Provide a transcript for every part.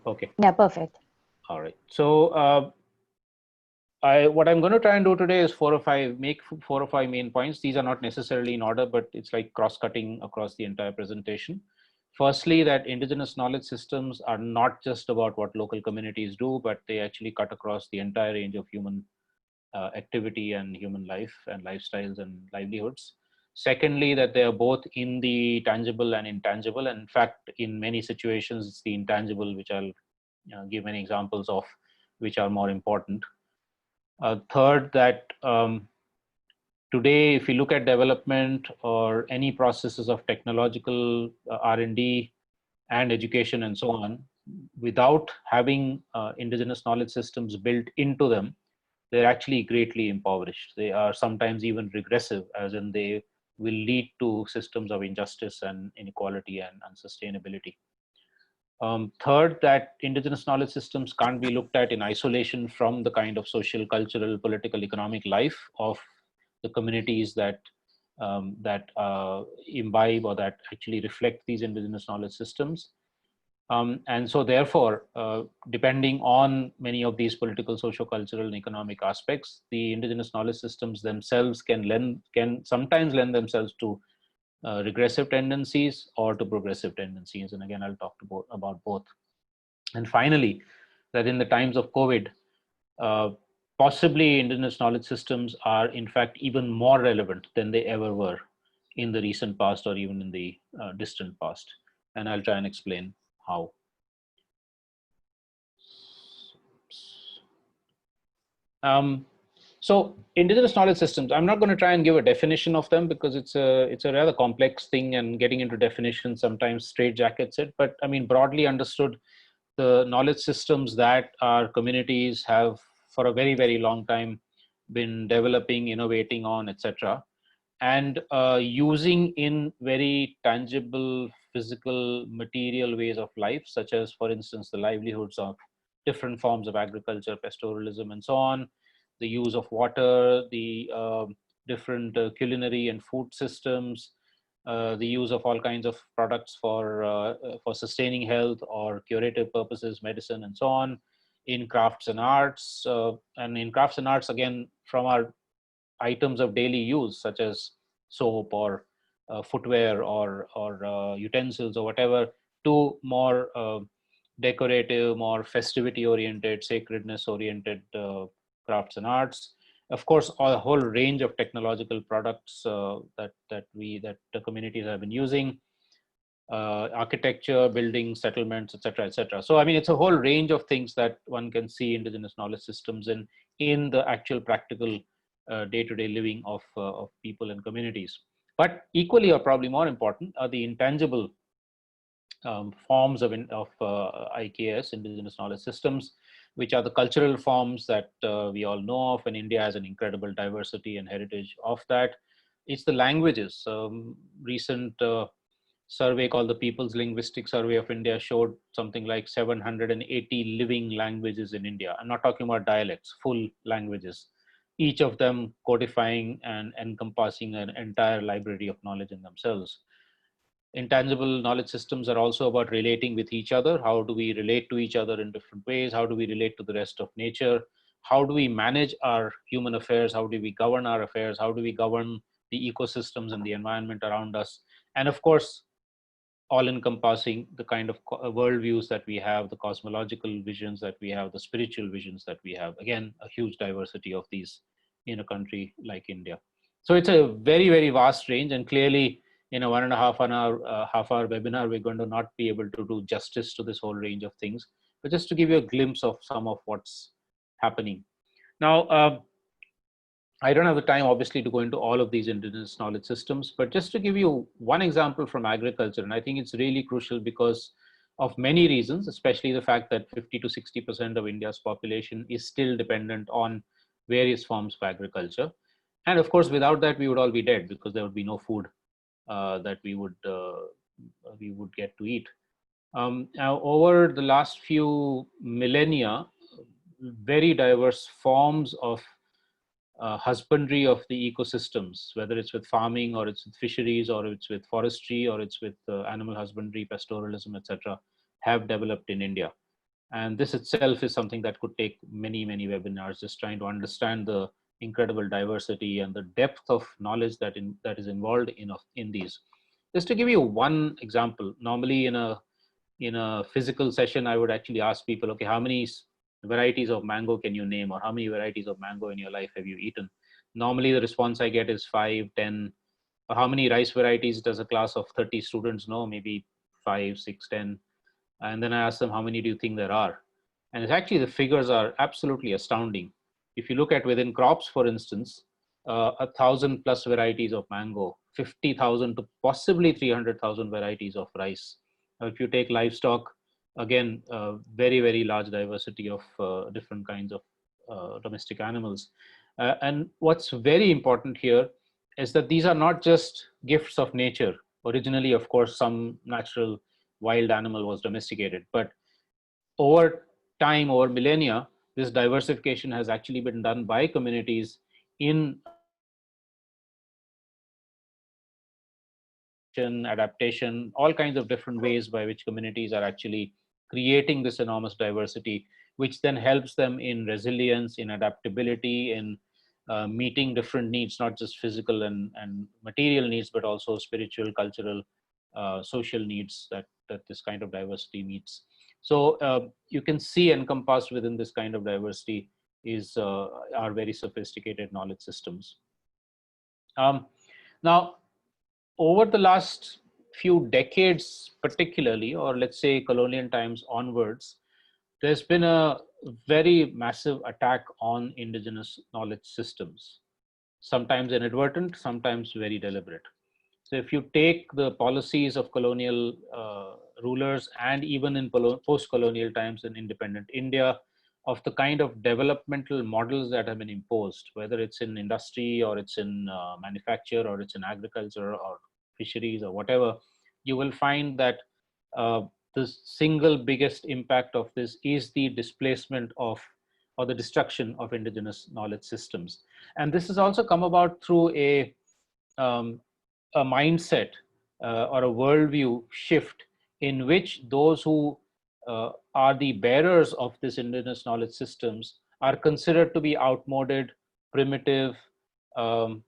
Okay. Yeah, perfect. All right. So what I'm going to try and do today is make four or five main points. These are not necessarily in order, but it's like cross-cutting across the entire presentation. Firstly, that indigenous knowledge systems are not just about what local communities do, but they actually cut across the entire range of human activity and human life and lifestyles and livelihoods. Secondly, that they are both in the tangible and intangible. And in fact, in many situations, it's the intangible, which I'll give many examples of, which are more important. Third, that today, if you look at development or any processes of technological R&D and education and so on, without having indigenous knowledge systems built into them, they're actually greatly impoverished. They are sometimes even regressive, as in they will lead to systems of injustice and inequality and unsustainability. Third, that indigenous knowledge systems can't be looked at in isolation from the kind of social, cultural, political, economic life of the communities that imbibe or that actually reflect these indigenous knowledge systems. And so therefore, depending on many of these political, socio-cultural, and economic aspects, the indigenous knowledge systems themselves can sometimes lend themselves to regressive tendencies or to progressive tendencies. And again, I'll talk about both. And finally, that in the times of COVID, possibly indigenous knowledge systems are in fact even more relevant than they ever were in the recent past or even in the distant past. And I'll try and explain how. So indigenous knowledge systems, I'm not going to try and give a definition of them because it's a rather complex thing, and getting into definitions sometimes straitjackets it. But I mean, broadly understood, the knowledge systems that our communities have for a very, very long time been developing, innovating on, etc., and using in very tangible, physical, material ways of life, such as, for instance, the livelihoods of different forms of agriculture, pastoralism, and so on, the use of water, the different culinary and food systems, the use of all kinds of products for sustaining health or curative purposes, medicine, and so on, in crafts and arts. And in crafts and arts, again, from our items of daily use, such as soap or footwear or utensils or whatever, to more decorative, more festivity oriented, sacredness oriented crafts and arts. Of course, a whole range of technological products that the communities have been using, architecture, buildings, settlements, etc., etc. So, I mean, it's a whole range of things that one can see indigenous knowledge systems in the actual practical day-to-day living of people and communities. But equally, or probably more important, are the intangible forms of IKS, indigenous knowledge systems, which are the cultural forms that we all know of, and India has an incredible diversity and heritage of that. It's the languages. Recent survey called the People's Linguistic Survey of India showed something like 780 living languages in India. I'm not talking about dialects, full languages, each of them codifying and encompassing an entire library of knowledge in themselves. Intangible knowledge systems are also about relating with each other. How do we relate to each other in different ways? How do we relate to the rest of nature? How do we manage our human affairs? How do we govern our affairs? How do we govern the ecosystems and the environment around us? And of course, all encompassing the kind of worldviews that we have, the cosmological visions that we have, the spiritual visions that we have. Again, a huge diversity of these in a country like India. So it's a very, very vast range, and clearly in a 1.5 half-hour webinar, we're going to not be able to do justice to this whole range of things, but just to give you a glimpse of some of what's happening. Now, I don't have the time, obviously, to go into all of these indigenous knowledge systems, but just to give you one example from agriculture, and I think it's really crucial because of many reasons, especially the fact that 50 to 60% of India's population is still dependent on various forms of agriculture. And of course, without that, we would all be dead because there would be no food that we would get to eat. Now, over the last few millennia, very diverse forms of husbandry of the ecosystems, whether it's with farming or it's with fisheries or it's with forestry or it's with animal husbandry, pastoralism, etc., have developed in India. And this itself is something that could take many, many webinars, just trying to understand the incredible diversity and the depth of knowledge that is involved in these. Just to give you one example, normally in a physical session, I would actually ask people, okay, how many varieties of mango can you name, or how many varieties of mango in your life have you eaten? Normally the response I get is 5, 10. Or how many rice varieties does a class of 30 students know? Maybe 5, 6, 10. And then I ask them, how many do you think there are? And it's actually, the figures are absolutely astounding. If you look at within crops, for instance, 1,000 plus varieties of mango, 50,000 to possibly 300,000 varieties of rice. If you take livestock, again, very, very large diversity of different kinds of domestic animals. And what's very important here is that these are not just gifts of nature. Originally, of course, some natural wild animal was domesticated, but over time, over millennia, this diversification has actually been done by communities in adaptation, all kinds of different ways by which communities are actually creating this enormous diversity, which then helps them in resilience, in adaptability, in meeting different needs, not just physical and material needs, but also spiritual, cultural, social needs that this kind of diversity meets. So you can see encompassed within this kind of diversity is our very sophisticated knowledge systems. Now, over the last few decades, particularly, or let's say colonial times onwards, there's been a very massive attack on indigenous knowledge systems, sometimes inadvertent, sometimes very deliberate. So if you take the policies of colonial rulers, and even in post-colonial times in independent India, of the kind of developmental models that have been imposed, whether it's in industry or it's in manufacture or it's in agriculture or fisheries or whatever, you will find that uh, the single biggest impact of this is the displacement of, or the destruction of, indigenous knowledge systems. And this has also come about through um, a mindset or a worldview shift, in which those who are the bearers of this indigenous knowledge systems are considered to be outmoded, primitive, um,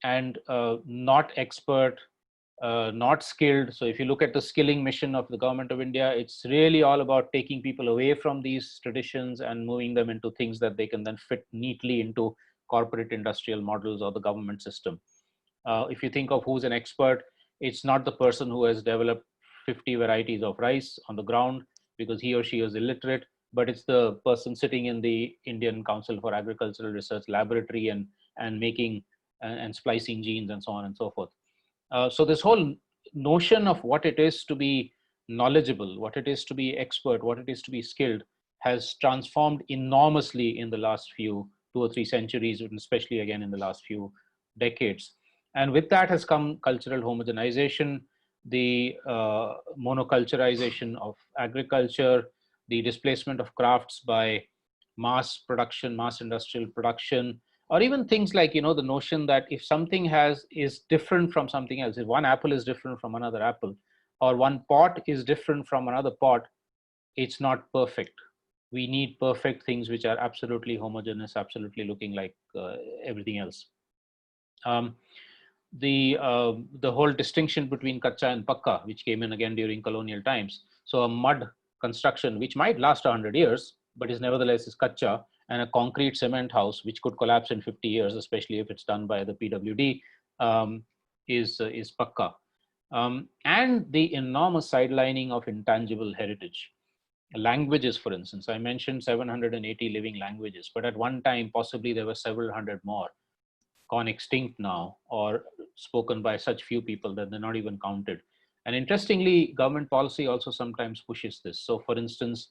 and not expert, not skilled. So if you look at the skilling mission of the government of India, it's really all about taking people away from these traditions and moving them into things that they can then fit neatly into corporate industrial models or the government system. If you think of who's an expert, it's not the person who has developed 50 varieties of rice on the ground because he or she is illiterate, but it's the person sitting in the Indian Council for Agricultural Research laboratory and making and splicing genes and so on and so forth. So this whole notion of what it is to be knowledgeable, what it is to be expert, what it is to be skilled, has transformed enormously in the last few 2 or 3 centuries, and especially again in the last few decades. And with that has come cultural homogenization, the monoculturization of agriculture, the displacement of crafts by mass production, mass industrial production, or even things like, the notion that if something is different from something else, if one apple is different from another apple, or one pot is different from another pot, it's not perfect. We need perfect things which are absolutely homogeneous, absolutely looking like everything else. um, the whole distinction between kacha and pakka, which came in again during colonial times. So a mud construction which might last 100 years, but is nevertheless is kacha, and a concrete cement house which could collapse in 50 years, especially if it's done by the PWD, is pakka. And the enormous sidelining of intangible heritage. Languages, for instance, I mentioned 780 living languages, but at one time possibly there were several hundred more, gone extinct now, or spoken by such few people that they're not even counted. And interestingly, government policy also sometimes pushes this. So for instance,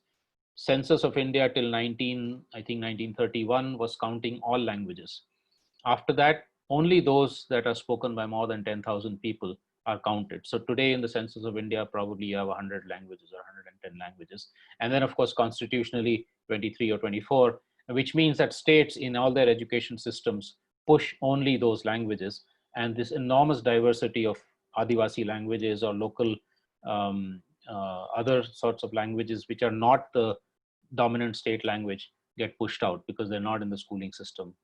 census of India till 1931 was counting all languages. After that, only those that are spoken by more than 10,000 people are counted. So today in the census of India, probably you have 100 languages or 110 languages. And then of course, constitutionally 23 or 24, which means that states in all their education systems push only those languages. And this enormous diversity of Adivasi languages or local other sorts of languages, which are not the dominant state language get pushed out because they're not in the schooling system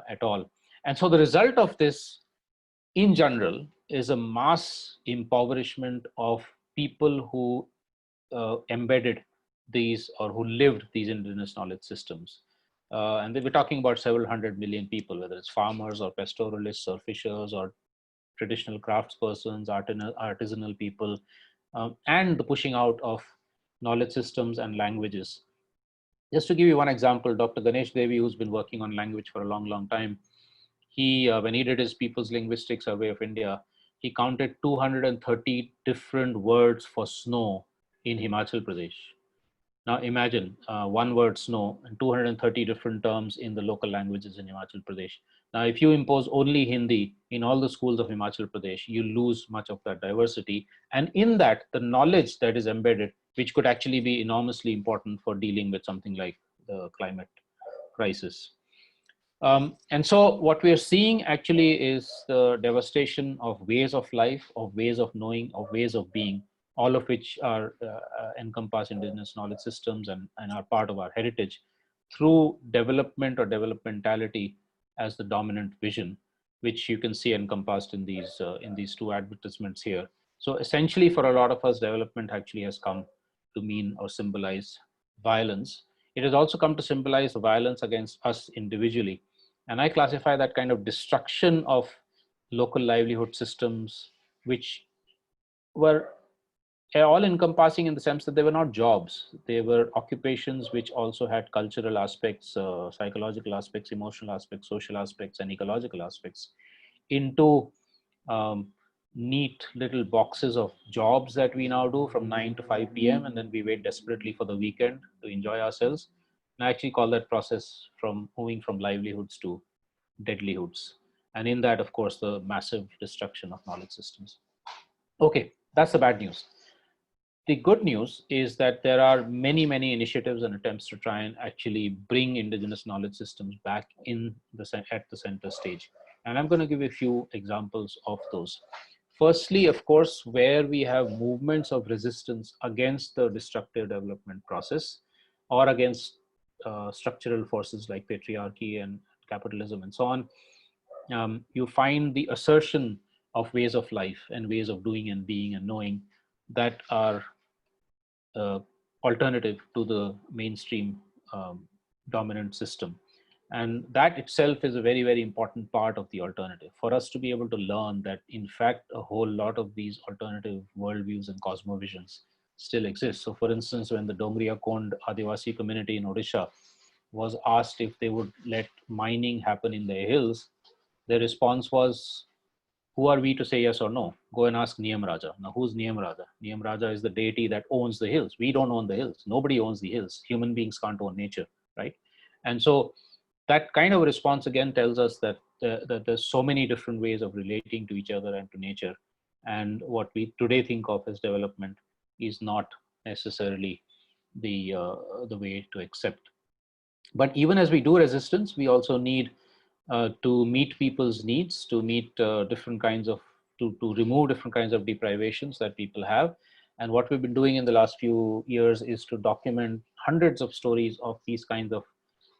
at all. And so the result of this in general is a mass impoverishment of people who embedded these or who lived these indigenous knowledge systems. And they were talking about several 100 million people, whether it's farmers or pastoralists or fishers or traditional craftspersons, artisanal people, and the pushing out of knowledge systems and languages. Just to give you one example, Dr. Ganesh Devi, who's been working on language for a long, long time, when he did his People's Linguistic Survey of India, he counted 230 different words for snow in Himachal Pradesh. Now imagine one word snow and 230 different terms in the local languages in Himachal Pradesh. Now, if you impose only Hindi in all the schools of Himachal Pradesh, you lose much of that diversity. And in that, the knowledge that is embedded, which could actually be enormously important for dealing with something like the climate crisis. And so what we are seeing actually is the devastation of ways of life, of ways of knowing, of ways of being, all of which are encompass indigenous knowledge systems and are part of our heritage through development or developmentality as the dominant vision, which you can see encompassed in these two advertisements here. So essentially for a lot of us, development actually has come to mean or symbolize violence. It has also come to symbolize violence against us individually. And I classify that kind of destruction of local livelihood systems, which were all encompassing in the sense that they were not jobs. They were occupations which also had cultural aspects, psychological aspects, emotional aspects, social aspects, and ecological aspects into um, neat little boxes of jobs that we now do from 9 to 5 p.m. And then we wait desperately for the weekend to enjoy ourselves. And I actually call that process from moving from livelihoods to deadlihoods. And in that, of course, the massive destruction of knowledge systems. Okay, that's the bad news. The good news is that there are many, many initiatives and attempts to try and actually bring indigenous knowledge systems back at the center stage. And I'm going to give you a few examples of those. Firstly, of course, where we have movements of resistance against the destructive development process or against structural forces like patriarchy and capitalism and so on, you find the assertion of ways of life and ways of doing and being and knowing that are alternative to the mainstream dominant system. And that itself is a very, very important part of the alternative for us to be able to learn that, in fact, a whole lot of these alternative worldviews and cosmovisions still exist. So, for instance, when the Dongriya Kond Adivasi community in Odisha was asked if they would let mining happen in their hills, their response was, who are we to say yes or no? Go and ask Niyam Raja. Now, who's Niyam Raja? Niyam Raja is the deity that owns the hills. We don't own the hills. Nobody owns the hills. Human beings can't own nature, right? And so that kind of response again tells us that, that there's so many different ways of relating to each other and to nature. And what we today think of as development is not necessarily the way to accept. But even as we do resistance, we also need to meet people's needs, to meet different kinds of, to remove different kinds of deprivations that people have. And what we've been doing in the last few years is to document hundreds of stories of these kinds of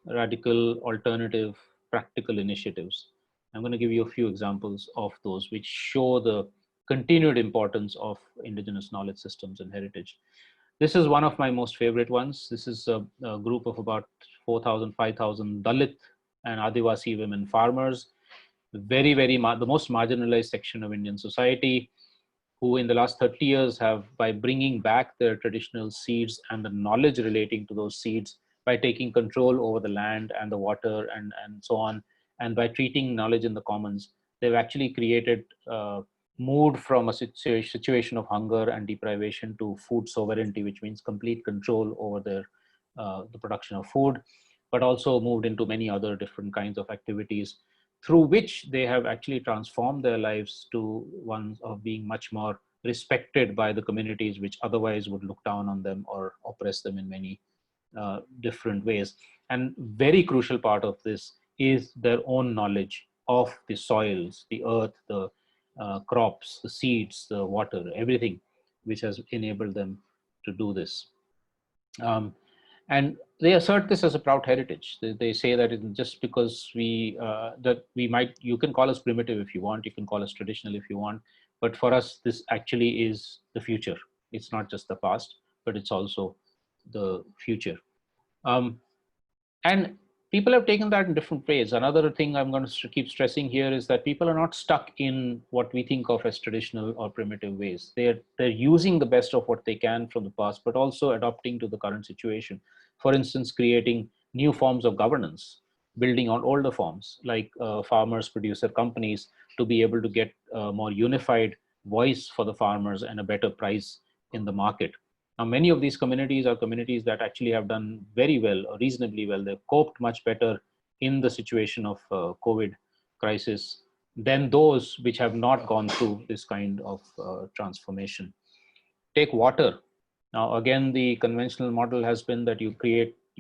radical, alternative, practical initiatives. I'm going to give you a few examples of those which show the continued importance of indigenous knowledge systems and heritage. This is one of my most favorite ones. This is a group of about 4,000, 5,000 Dalit and Adivasi women farmers, the most marginalized section of Indian society, who in the last 30 years have, by bringing back their traditional seeds and the knowledge relating to those seeds, by taking control over the land and the water and so on, and by treating knowledge in the commons, they've actually created moved from a situation of hunger and deprivation to food sovereignty, which means complete control over the production of food, but also moved into many other different kinds of activities through which they have actually transformed their lives to ones of being much more respected by the communities which otherwise would look down on them or oppress them in many different ways. And very crucial part of this is their own knowledge of the soils, the earth, the crops, the seeds, the water, everything which has enabled them to do this. And they assert this as a proud heritage. They say that just because you can call us primitive if you want, you can call us traditional if you want, but for us, this actually is the future. It's not just the past, but it's also the future. Um, and people have taken that in different ways. Another thing I'm going to keep stressing here is that people are not stuck in what we think of as traditional or primitive ways. They're using the best of what they can from the past, but also adapting to the current situation. For instance, creating new forms of governance, building on older forms like farmers producer companies, to be able to get a more unified voice for the farmers and a better price in the market. Now, many of these communities are communities that actually have done very well, or reasonably well. They've coped much better in the situation of COVID crisis than those which have not gone through this kind of transformation. Take water. Now, again, the conventional model has been that you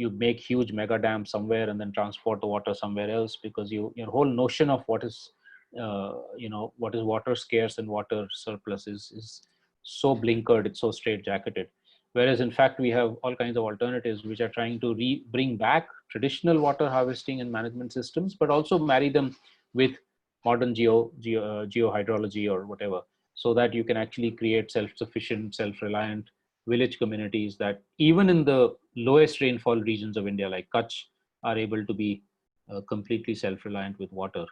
make huge mega dams somewhere and then transport the water somewhere else, because your whole notion of what is water scarce and water surplus is so blinkered, it's so straitjacketed. Whereas in fact, we have all kinds of alternatives which are trying to bring back traditional water harvesting and management systems, but also marry them with modern geohydrology or whatever, so that you can actually create self-sufficient, self-reliant village communities that even in the lowest rainfall regions of India, like Kutch, are able to be completely self-reliant with water.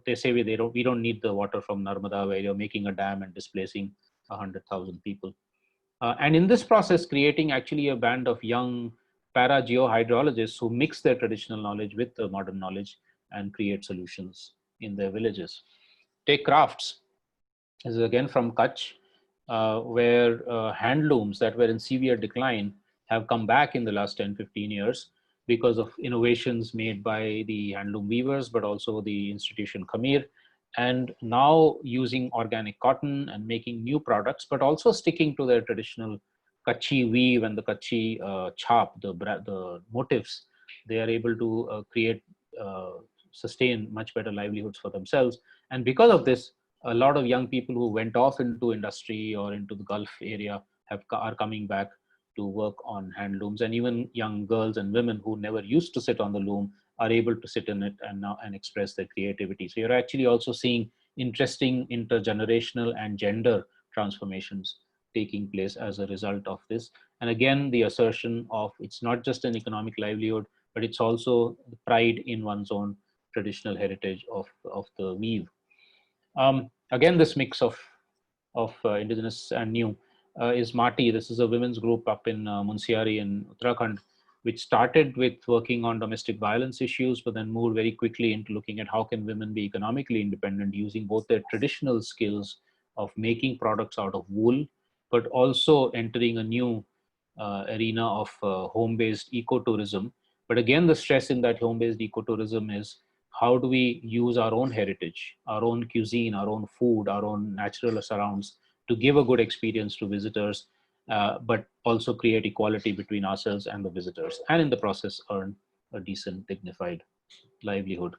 They say we don't need the water from Narmada, where you're making a dam and displacing 100,000 people. And in this process, creating actually a band of young para-geohydrologists who mix their traditional knowledge with the modern knowledge and create solutions in their villages. Take crafts. This is again from Kutch, where handlooms that were in severe decline have come back in the last 10, 15 years because of innovations made by the handloom weavers, but also the institution Khamir, and now using organic cotton and making new products, but also sticking to their traditional Kutchi weave and the Kutchi chap, the motifs. They are able to uh, sustain much better livelihoods for themselves. And because of this, a lot of young people who went off into industry or into the Gulf area are coming back to work on handlooms, and even young girls and women who never used to sit on the loom are able to sit in it and express their creativity. So you're actually also seeing interesting intergenerational and gender transformations taking place as a result of this. And again, the assertion of it's not just an economic livelihood, but it's also the pride in one's own traditional heritage of the weave. Again, this mix of indigenous and new is Mati. This is a women's group up in Munsiari in Uttarakhand, which started with working on domestic violence issues, but then moved very quickly into looking at how can women be economically independent using both their traditional skills of making products out of wool, but also entering a new arena of home-based ecotourism. But again, the stress in that home-based ecotourism is how do we use our own heritage, our own cuisine, our own food, our own natural surrounds to give a good experience to visitors, but also create equality between ourselves and the visitors, and in the process earn a decent, dignified livelihood.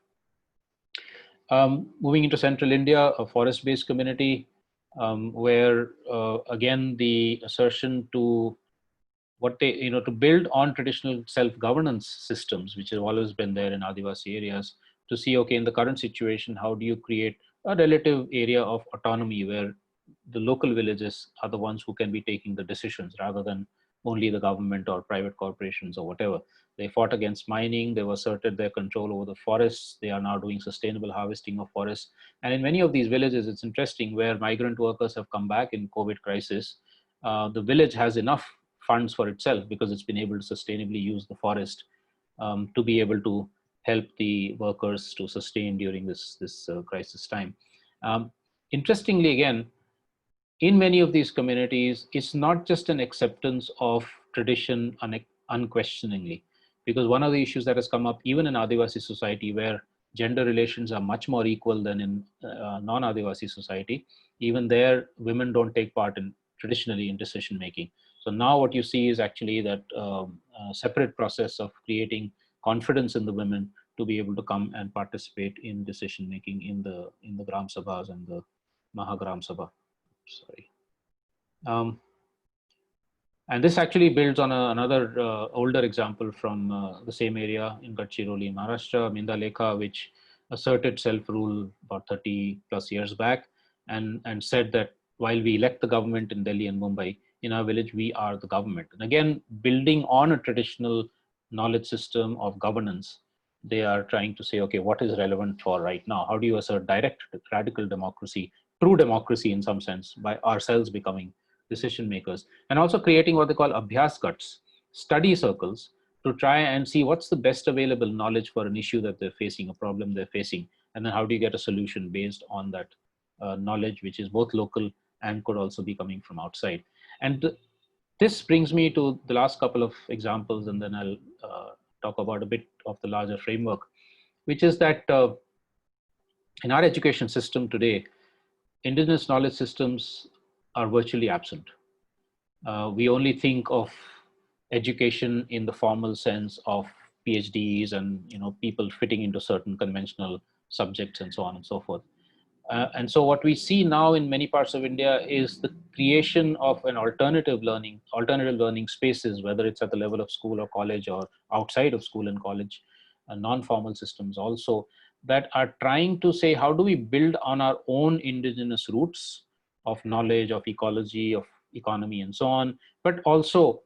Moving into central India, a forest-based community where, again, the assertion to to build on traditional self-governance systems, which have always been there in Adivasi areas, to see, okay, in the current situation, how do you create a relative area of autonomy where the local villages are the ones who can be taking the decisions rather than only the government or private corporations or whatever. They fought against mining, they've asserted their control over the forests, they are now doing sustainable harvesting of forests. And in many of these villages, it's interesting, where migrant workers have come back in COVID crisis, the village has enough funds for itself because it's been able to sustainably use the forest to be able to help the workers to sustain during this crisis time. Interestingly, again, in many of these communities, it's not just an acceptance of tradition unquestioningly, because one of the issues that has come up even in Adivasi society, where gender relations are much more equal than in non-Adivasi society, even there, women don't take part in traditionally in decision making. So now what you see is actually that a separate process of creating confidence in the women to be able to come and participate in decision making in the Gram Sabhas and the Mahagram Sabha. Sorry. Um, And this actually builds on another older example from the same area in Gadchiroli, in Maharashtra, Minda Lekha, which asserted self-rule about 30 plus years back, and said that while we elect the government in Delhi and Mumbai, in our village, we are the government. And again, building on a traditional knowledge system of governance, they are trying to say, okay, what is relevant for right now? How do you assert direct, radical democracy, true democracy in some sense, by ourselves becoming decision makers, and also creating what they call abhyas guts, study circles, to try and see what's the best available knowledge for an issue that they're facing, a problem they're facing, and then how do you get a solution based on that knowledge, which is both local and could also be coming from outside. And this brings me to the last couple of examples, and then I'll talk about a bit of the larger framework, which is that in our education system today, indigenous knowledge systems are virtually absent. We only think of education in the formal sense of PhDs and people fitting into certain conventional subjects and so on and so forth. And so what we see now in many parts of India is the creation of an alternative learning spaces, whether it's at the level of school or college or outside of school and college, non-formal systems also, that are trying to say, how do we build on our own indigenous roots of knowledge, of ecology, of economy, and so on, but also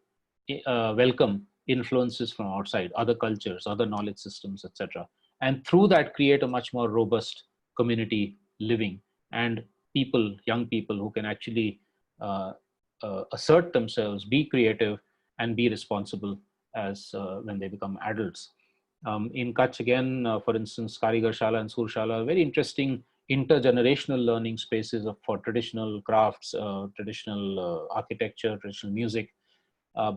welcome influences from outside, other cultures, other knowledge systems, etc. And through that, create a much more robust community living, and young people who can actually assert themselves, be creative, and be responsible as when they become adults. In Kutch, again, for instance, Karigar Shala and Surshala are very interesting intergenerational learning spaces for traditional crafts, traditional architecture, traditional music,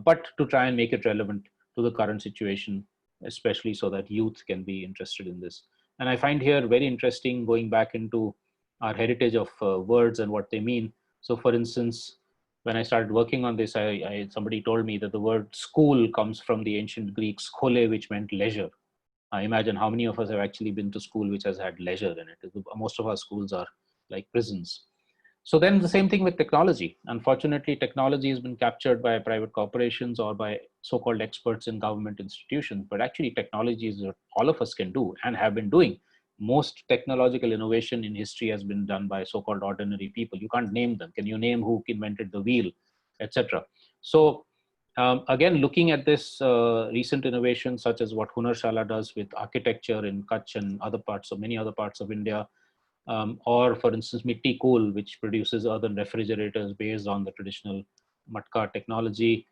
but to try and make it relevant to the current situation, especially so that youth can be interested in this. And I find here very interesting going back into our heritage of words and what they mean. So for instance, when I started working on this, somebody told me that the word school comes from the ancient Greek schole, which meant leisure. Imagine how many of us have actually been to school which has had leisure in it. Most of our schools are like prisons. So then the same thing with technology. Unfortunately, technology has been captured by private corporations or by so-called experts in government institutions. But actually, technology is what all of us can do and have been doing. Most technological innovation in history has been done by so-called ordinary people. You can't name them. Can you name who invented the wheel, etc.? So again, looking at this recent innovation, such as what Hunarshala does with architecture in Kutch and other parts of many other parts of India, or for instance, Mitti Cool, which produces earthen refrigerators based on the traditional matka technology,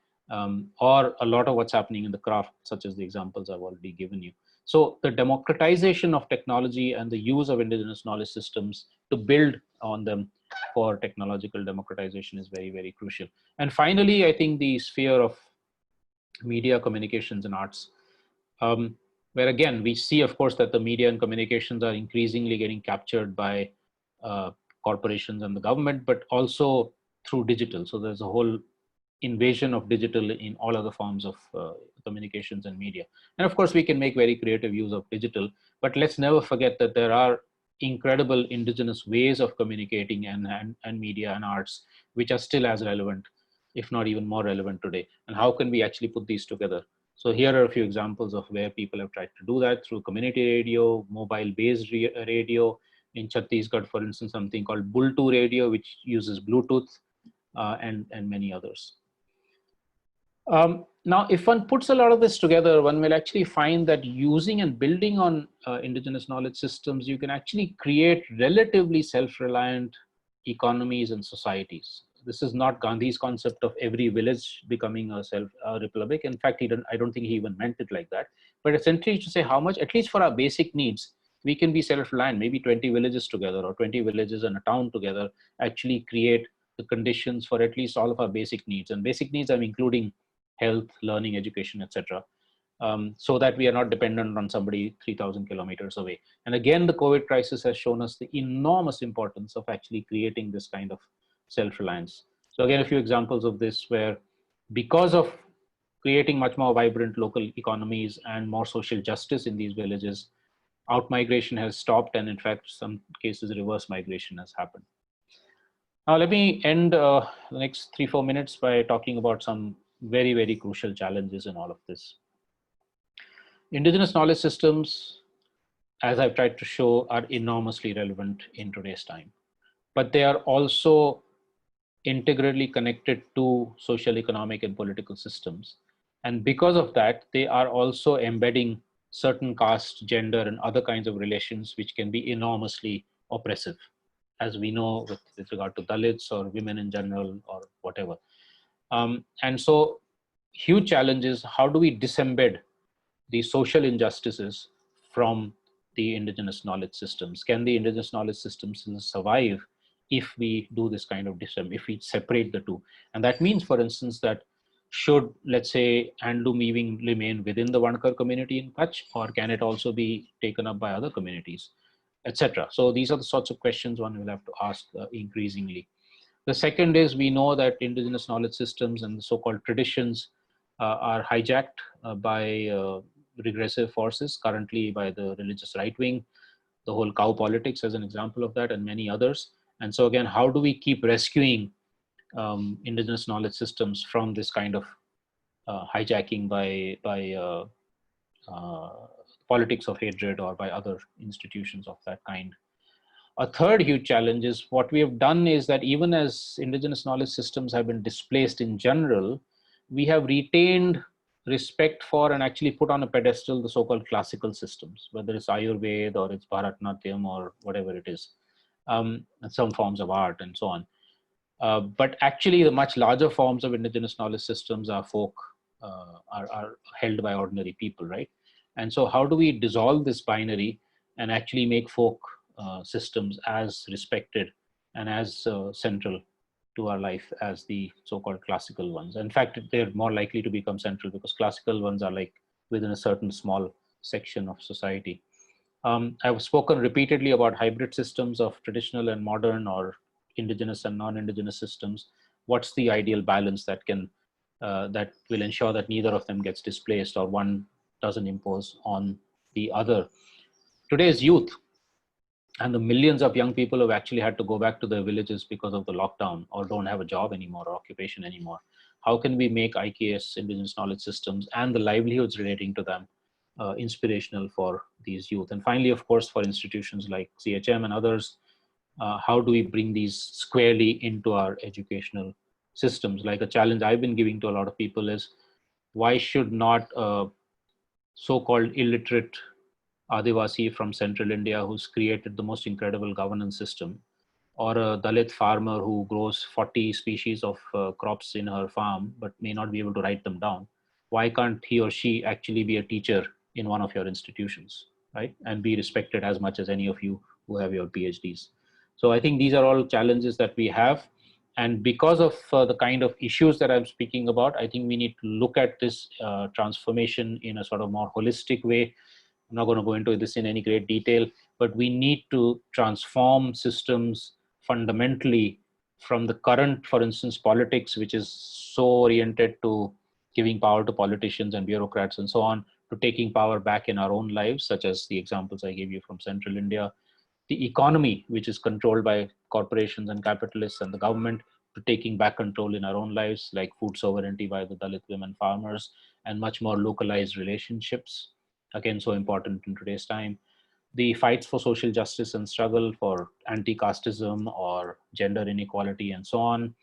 or a lot of what's happening in the craft, such as the examples I've already given you. So the democratization of technology and the use of indigenous knowledge systems to build on them for technological democratization is very, very crucial. And finally, I think the sphere of media, communications, and arts, where again, we see, of course, that the media and communications are increasingly getting captured by corporations and the government, but also through digital. So there's a whole invasion of digital in all other forms of communications and media. And of course, we can make very creative use of digital, but let's never forget that there are incredible indigenous ways of communicating and media and arts, which are still as relevant, if not even more relevant today. And how can we actually put these together? So here are a few examples of where people have tried to do that through community radio, mobile-based radio. In Chhattisgarh, for instance, something called Bultu radio, which uses Bluetooth, and many others. Now, if one puts a lot of this together, one will actually find that using and building on indigenous knowledge systems, you can actually create relatively self-reliant economies and societies. This is not Gandhi's concept of every village becoming a republic. In fact, I don't think he even meant it like that. But essentially to say how much, at least for our basic needs, we can be self-reliant. Maybe 20 villages together or 20 villages and a town together actually create the conditions for at least all of our basic needs. And basic needs, I'm including health, learning, education, etc., so that we are not dependent on somebody 3,000 kilometers away. And again, the COVID crisis has shown us the enormous importance of actually creating this kind of self-reliance. So again, a few examples of this where, because of creating much more vibrant local economies and more social justice in these villages, out-migration has stopped, and in fact, some cases, reverse migration has happened. Now, let me end the next 3-4 minutes by talking about some very, very crucial challenges in all of this. Indigenous knowledge systems, as I've tried to show, are enormously relevant in today's time, but they are also integrally connected to social, economic, and political systems. And because of that, they are also embedding certain caste, gender, and other kinds of relations which can be enormously oppressive, as we know with regard to Dalits or women in general or whatever. And so, huge challenge is how do we disembed the social injustices from the indigenous knowledge systems? Can the indigenous knowledge systems survive if we do this kind of if we separate the two? And that means, for instance, that should, let's say, handloom weaving remain within the Vankar community in Kutch, or can it also be taken up by other communities, etc.? So these are the sorts of questions one will have to ask increasingly. The second is, we know that indigenous knowledge systems and the so-called traditions are hijacked by regressive forces, currently by the religious right wing, the whole cow politics as an example of that, and many others. And so again, how do we keep rescuing indigenous knowledge systems from this kind of hijacking by politics of hatred or by other institutions of that kind? A third huge challenge is, what we have done is that even as indigenous knowledge systems have been displaced in general, we have retained respect for and actually put on a pedestal the so-called classical systems, whether it's Ayurveda or it's Bharatanatyam or whatever it is, and some forms of art and so on. But actually, the much larger forms of indigenous knowledge systems are folk, are held by ordinary people, right? And so, how do we dissolve this binary and actually make folk systems as respected and as central to our life as the so-called classical ones? In fact, they're more likely to become central because classical ones are like within a certain small section of society. I've spoken repeatedly about hybrid systems of traditional and modern, or indigenous and non-indigenous systems. What's the ideal balance that can that will ensure that neither of them gets displaced or one doesn't impose on the other? Today's youth and the millions of young people who have actually had to go back to their villages because of the lockdown or don't have a job anymore or occupation anymore. How can we make IKS, indigenous knowledge systems, and the livelihoods relating to them inspirational for these youth? And finally, of course, for institutions like CHM and others, how do we bring these squarely into our educational systems? Like, a challenge I've been giving to a lot of people is, why should not so-called illiterate Adivasi from central India who's created the most incredible governance system, or a Dalit farmer who grows 40 species of crops in her farm but may not be able to write them down, why can't he or she actually be a teacher in one of your institutions, right? And be respected as much as any of you who have your PhDs. So I think these are all challenges that we have. And because of the kind of issues that I'm speaking about, I think we need to look at this transformation in a sort of more holistic way. I'm not going to go into this in any great detail, but we need to transform systems fundamentally from the current, for instance, politics, which is so oriented to giving power to politicians and bureaucrats and so on, to taking power back in our own lives, such as the examples I gave you from central India. The economy, which is controlled by corporations and capitalists and the government, to taking back control in our own lives, like food sovereignty by the Dalit women farmers, and much more localized relationships, again, so important in today's time. The fights for social justice and struggle for anti-casteism or gender inequality and so on.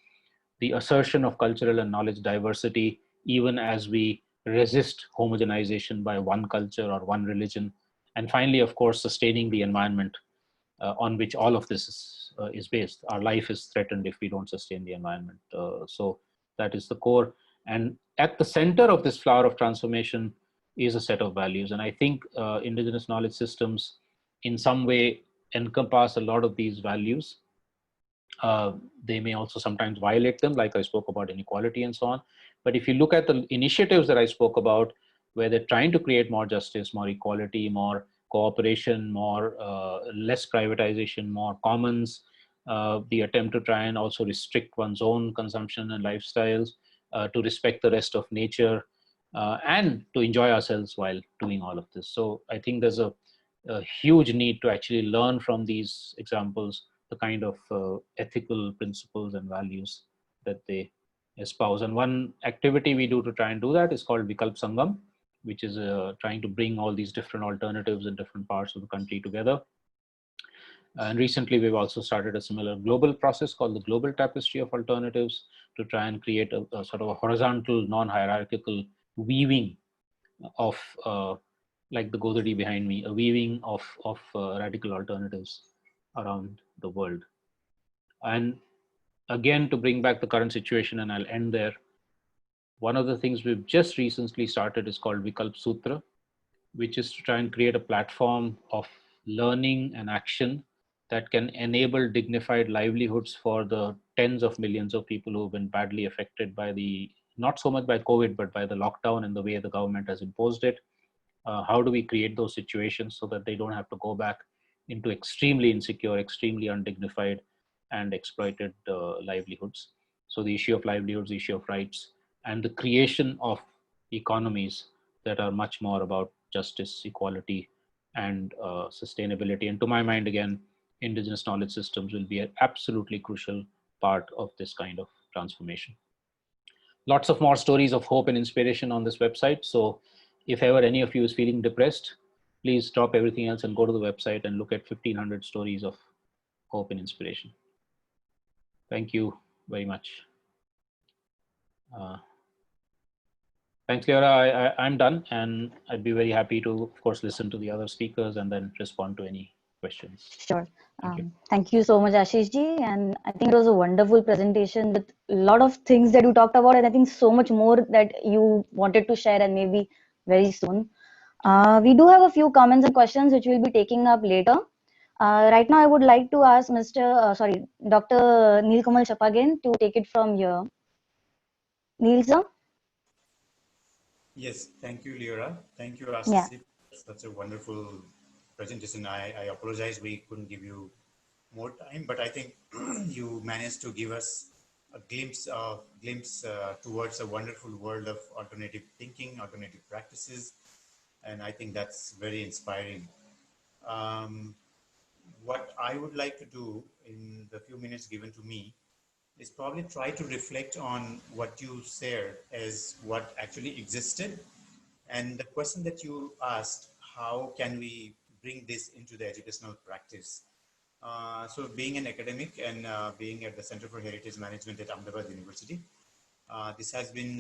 The assertion of cultural and knowledge diversity, even as we resist homogenization by one culture or one religion. And finally, of course, sustaining the environment on which all of this is based. Our life is threatened if we don't sustain the environment. So that is the core. And at the center of this flower of transformation is a set of values. And I think indigenous knowledge systems in some way encompass a lot of these values. They may also sometimes violate them, like I spoke about inequality and so on. But if you look at the initiatives that I spoke about, where they're trying to create more justice, more equality, more cooperation, more less privatization, more commons, the attempt to try and also restrict one's own consumption and lifestyles, to respect the rest of nature, and to enjoy ourselves while doing all of this. So I think there's a huge need to actually learn from these examples the kind of ethical principles and values that they espouse. And one activity we do to try and do that is called Vikalp Sangam, which is trying to bring all these different alternatives in different parts of the country together. And recently, we've also started a similar global process called the Global Tapestry of Alternatives to try and create a sort of a horizontal, non-hierarchical weaving of, like the Godadi behind me, a weaving of radical alternatives around the world. And again, to bring back the current situation, and I'll end there, one of the things we've just recently started is called Vikalp Sutra, which is to try and create a platform of learning and action that can enable dignified livelihoods for the tens of millions of people who have been badly affected by the, not so much by COVID, but by the lockdown and the way the government has imposed it. How do we create those situations so that they don't have to go back into extremely insecure, extremely undignified, and exploited livelihoods? So the issue of livelihoods, the issue of rights, and the creation of economies that are much more about justice, equality, and sustainability. And to my mind, again, indigenous knowledge systems will be an absolutely crucial part of this kind of transformation. Lots of more stories of hope and inspiration on this website. So if ever any of you is feeling depressed, please drop everything else and go to the website and look at 1500 stories of hope and inspiration. Thank you very much. Thanks, Leora. I'm done, and I'd be very happy to, of course, listen to the other speakers and then respond to any questions. Sure. Thank you. Thank you so much, Ashish ji. And I think it was a wonderful presentation with a lot of things that you talked about, and I think so much more that you wanted to share, and maybe very soon. We do have a few comments and questions which we'll be taking up later. Right now, I would like to ask Dr. Neelkamal Chapagan to take it from here. Neil sir? Yes, thank you, Leora. Thank you, Asif. Such a wonderful presentation. I apologize we couldn't give you more time, but I think you managed to give us a glimpse towards a wonderful world of alternative thinking, alternative practices, and I think that's very inspiring. What I would like to do in the few minutes given to me is probably try to reflect on what you shared as what actually existed. And the question that you asked, how can we bring this into the educational practice? So being an academic and being at the Center for Heritage Management at Ahmedabad University, this has been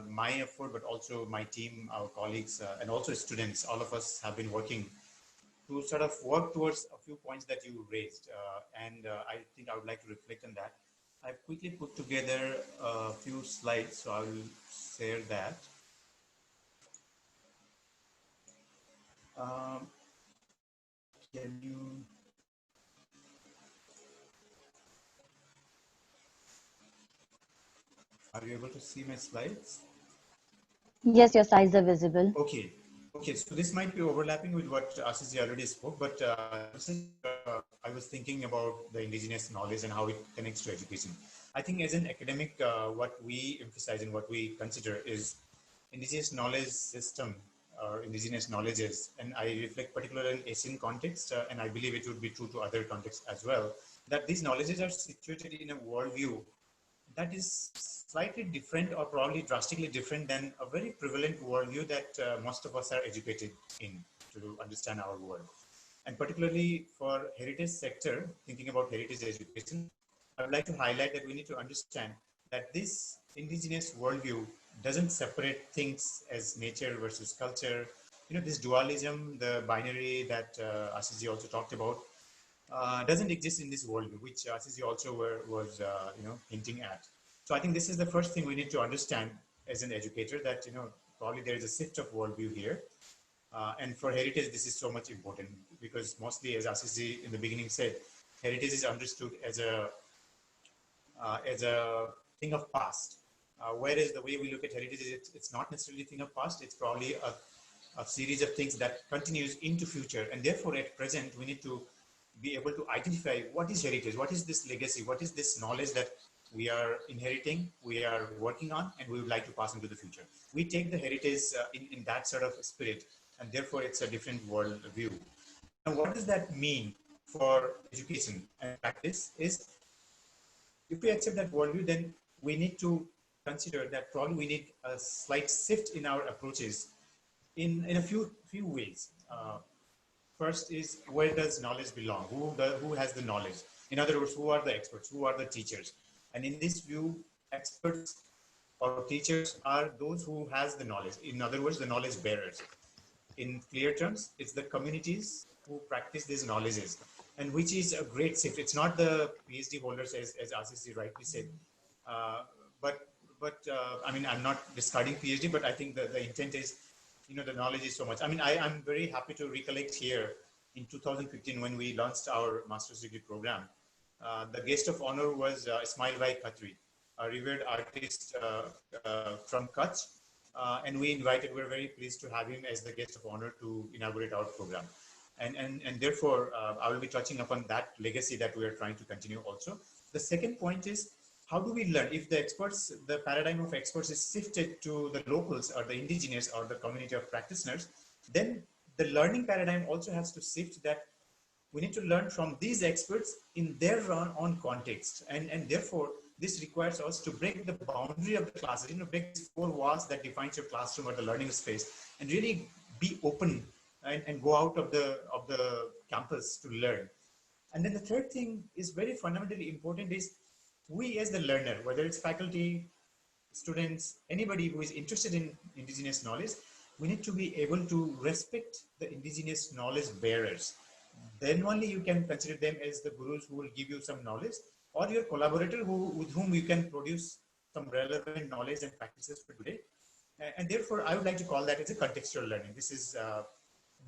my effort, but also my team, our colleagues, and also students, all of us have been working to sort of work towards a few points that you raised. And I think I would like to reflect on that. I've quickly put together a few slides, so I will share that. Can you... Are you able to see my slides? Yes, your slides are visible. Okay. Okay, so this might be overlapping with what Ashish already spoke, but I was thinking about the indigenous knowledge and how it connects to education. I think as an academic, what we emphasize and what we consider is indigenous knowledge system or indigenous knowledges, and I reflect particularly in Asian context, and I believe it would be true to other contexts as well, that these knowledges are situated in a worldview that is slightly different or probably drastically different than a very prevalent worldview that most of us are educated in to understand our world. And particularly for heritage sector, thinking about heritage education, I would like to highlight that we need to understand that this indigenous worldview doesn't separate things as nature versus culture. You know, this dualism, the binary that Ashish also talked about, doesn't exist in this world, which Ashish also was hinting at. So I think this is the first thing we need to understand as an educator, that probably there is a shift of worldview here, and for heritage this is so much important, because mostly, as Ashish in the beginning said, heritage is understood as a thing of past, whereas the way we look at heritage is it's not necessarily a thing of past. It's probably a series of things that continues into future, and therefore at present we need to be able to identify what is heritage, what is this legacy, what is this knowledge that we are inheriting, we are working on, and we would like to pass into the future. We take the heritage in that sort of spirit, and therefore it's a different world view. And what does that mean for education and practice is, if we accept that worldview, then we need to consider that probably we need a slight shift in our approaches in a few ways. First is, where does knowledge belong? Who has the knowledge? In other words, who are the experts? Who are the teachers? And in this view, experts or teachers are those who has the knowledge. In other words, the knowledge bearers. In clear terms, it's the communities who practice these knowledges, and which is a great shift. It's not the PhD holders, as Ashish rightly said, uh, but I mean, I'm not discarding PhD, but I think the intent is, the knowledge is so much. I mean, I'm very happy to recollect here in 2015 when we launched our master's degree program. The guest of honor was Ismail Bhai Khatri, a revered artist from Kutch. And we're very pleased to have him as the guest of honor to inaugurate our program. And therefore, I will be touching upon that legacy that we are trying to continue also. The second point is, how do we learn? If the paradigm of experts is shifted to the locals or the indigenous or the community of practitioners, then the learning paradigm also has to shift, that we need to learn from these experts in their own context. And therefore, this requires us to break the boundary of the classes, break these four walls that defines your classroom or the learning space, and really be open and go out of the campus to learn. And then the third thing is very fundamentally important, is we as the learner, whether it's faculty, students, anybody who is interested in indigenous knowledge, we need to be able to respect the indigenous knowledge bearers. Then only you can consider them as the gurus who will give you some knowledge, or your collaborator with whom you can produce some relevant knowledge and practices for today. And therefore, I would like to call that as a contextual learning. This is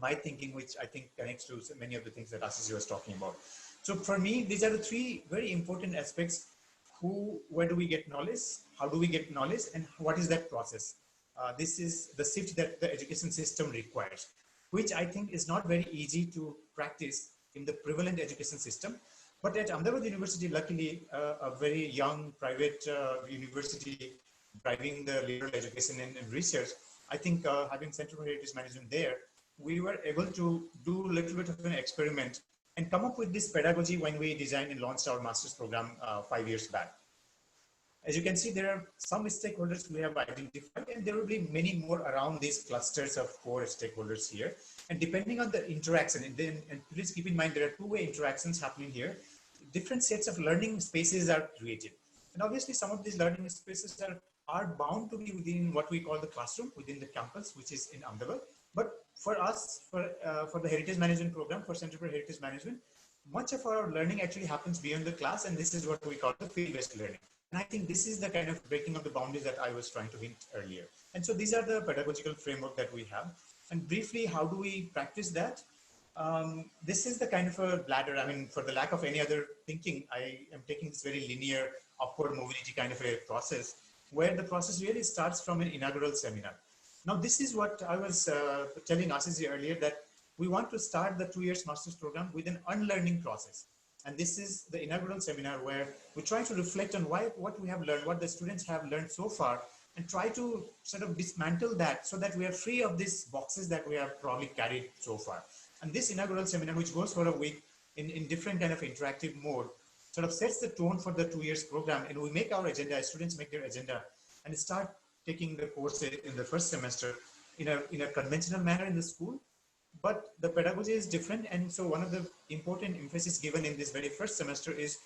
my thinking, which I think connects to many of the things that Ashish was talking about. So for me, these are the three very important aspects. Where do we get knowledge? How do we get knowledge? And what is that process? This is the shift that the education system requires, which I think is not very easy to practice in the prevalent education system. But at Ahmedabad University, luckily, a very young private university driving the liberal education and research, I think having Center for Heritage Management there, we were able to do a little bit of an experiment and come up with this pedagogy when we designed and launched our master's program 5 years back. As you can see, there are some stakeholders we have identified, and there will be many more around these clusters of core stakeholders here. And depending on the interaction, and please keep in mind, there are two-way interactions happening here. Different sets of learning spaces are created. And obviously, some of these learning spaces are bound to be within what we call the classroom, within the campus, which is in Ahmedabad. But for us, for the Heritage Management program, for Center for Heritage Management, much of our learning actually happens beyond the class, and this is what we call the field-based learning. And I think this is the kind of breaking of the boundaries that I was trying to hint earlier. And so these are the pedagogical framework that we have. And briefly, how do we practice that? This is the kind of a ladder. I mean, for the lack of any other thinking, I am taking this very linear upward mobility kind of a process, where the process really starts from an inaugural seminar. Now, this is what I was telling Ashish earlier, that we want to start the 2 years master's program with an unlearning process. And this is the inaugural seminar where we try to reflect on what we have learned, what the students have learned so far, and try to sort of dismantle that so that we are free of these boxes that we have probably carried so far. And this inaugural seminar, which goes for a week in different kind of interactive mode, sort of sets the tone for the 2 years program. And we make our agenda, students make their agenda, and start taking the course in the first semester in a conventional manner in the school. But the pedagogy is different. And so one of the important emphasis given in this very first semester is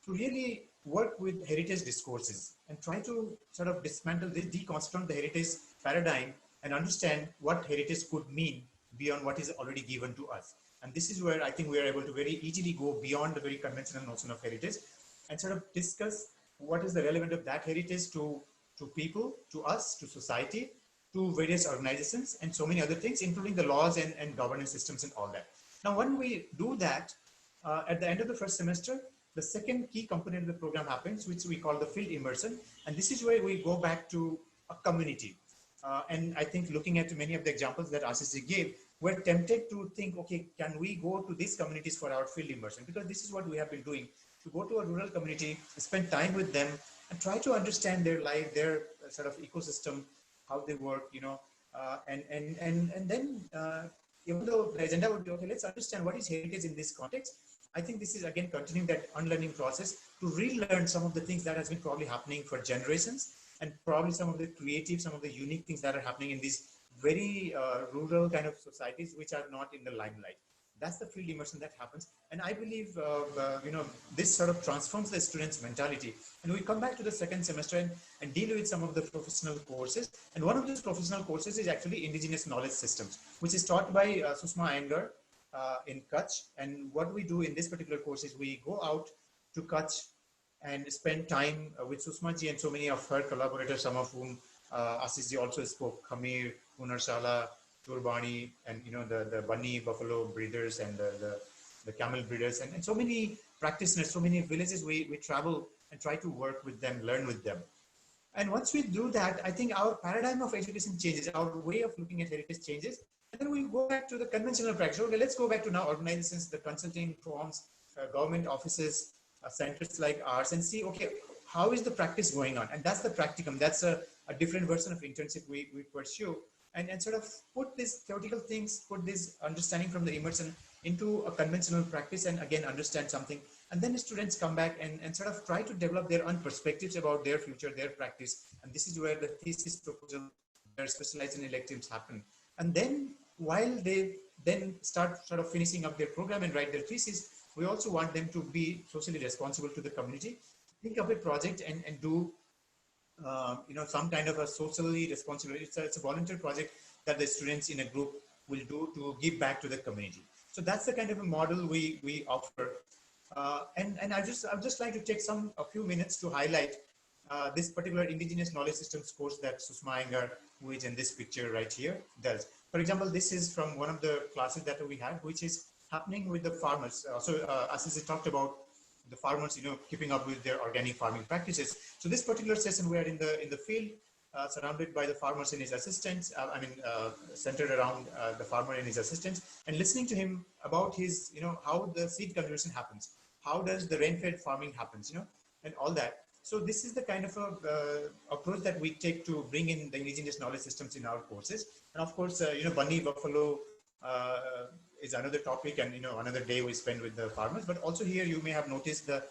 to really work with heritage discourses and try to sort of dismantle, deconstruct the heritage paradigm and understand what heritage could mean beyond what is already given to us. And this is where I think we are able to very easily go beyond the very conventional notion of heritage and sort of discuss what is the relevance of that heritage to people, to us, to society, to various organizations, and so many other things, including the laws and governance systems and all that. Now, when we do that, at the end of the first semester, the second key component of the program happens, which we call the field immersion. And this is where we go back to a community. And I think looking at many of the examples that Ashish gave, we're tempted to think, okay, can we go to these communities for our field immersion? Because this is what we have been doing. To go to a rural community, spend time with them, and try to understand their life, their sort of ecosystem, how they work, and then even though the agenda would be, okay, let's understand what is heritage in this context. I think this is again continuing that unlearning process to relearn some of the things that has been probably happening for generations, and probably some of the creative, some of the unique things that are happening in these very rural kind of societies which are not in the limelight. That's the field immersion that happens. And I believe, this sort of transforms the student's mentality. And we come back to the second semester and deal with some of the professional courses. And one of those professional courses is actually Indigenous Knowledge Systems, which is taught by Susma Iyengar in Kutch. And what we do in this particular course is we go out to Kutch and spend time with Susma ji and so many of her collaborators, some of whom Ashish ji also spoke, Khamir, Hunarshala, Turbani, and the bunny buffalo breeders and the camel breeders, and so many practitioners, so many villages we travel and try to work with them, learn with them. And once we do that, I think our paradigm of education changes, our way of looking at heritage changes, and then we go back to the conventional practice. Okay, let's go back to now organizations, the consulting firms, government offices, centers like ours, and see, okay, how is the practice going on? And that's the practicum. That's a different version of internship we pursue. And sort of put these theoretical things, put this understanding from the immersion into a conventional practice, and again understand something. And then the students come back and sort of try to develop their own perspectives about their future, their practice. And this is where the thesis proposal, their specialized electives happen. And then while they then start sort of finishing up their program and write their thesis, we also want them to be socially responsible to the community, think of a project and do some kind of a socially responsible, it's a volunteer project that the students in a group will do to give back to the community. So that's the kind of a model we offer. And I'd just like to take a few minutes to highlight this particular Indigenous Knowledge Systems course that Susma Iyengar, who is in this picture right here, does. For example, this is from one of the classes that we had, which is happening with the farmers. As I talked about, the farmers, keeping up with their organic farming practices. So this particular session, we are in the field, surrounded by the farmers and his assistants. Centered around the farmer and his assistants, and listening to him about his, how the seed cultivation happens, how does the rain-fed farming happens, and all that. So this is the kind of approach that we take to bring in the indigenous knowledge systems in our courses. And of course, bunny, buffalo, is another topic, and another day we spend with the farmers. But also here you may have noticed the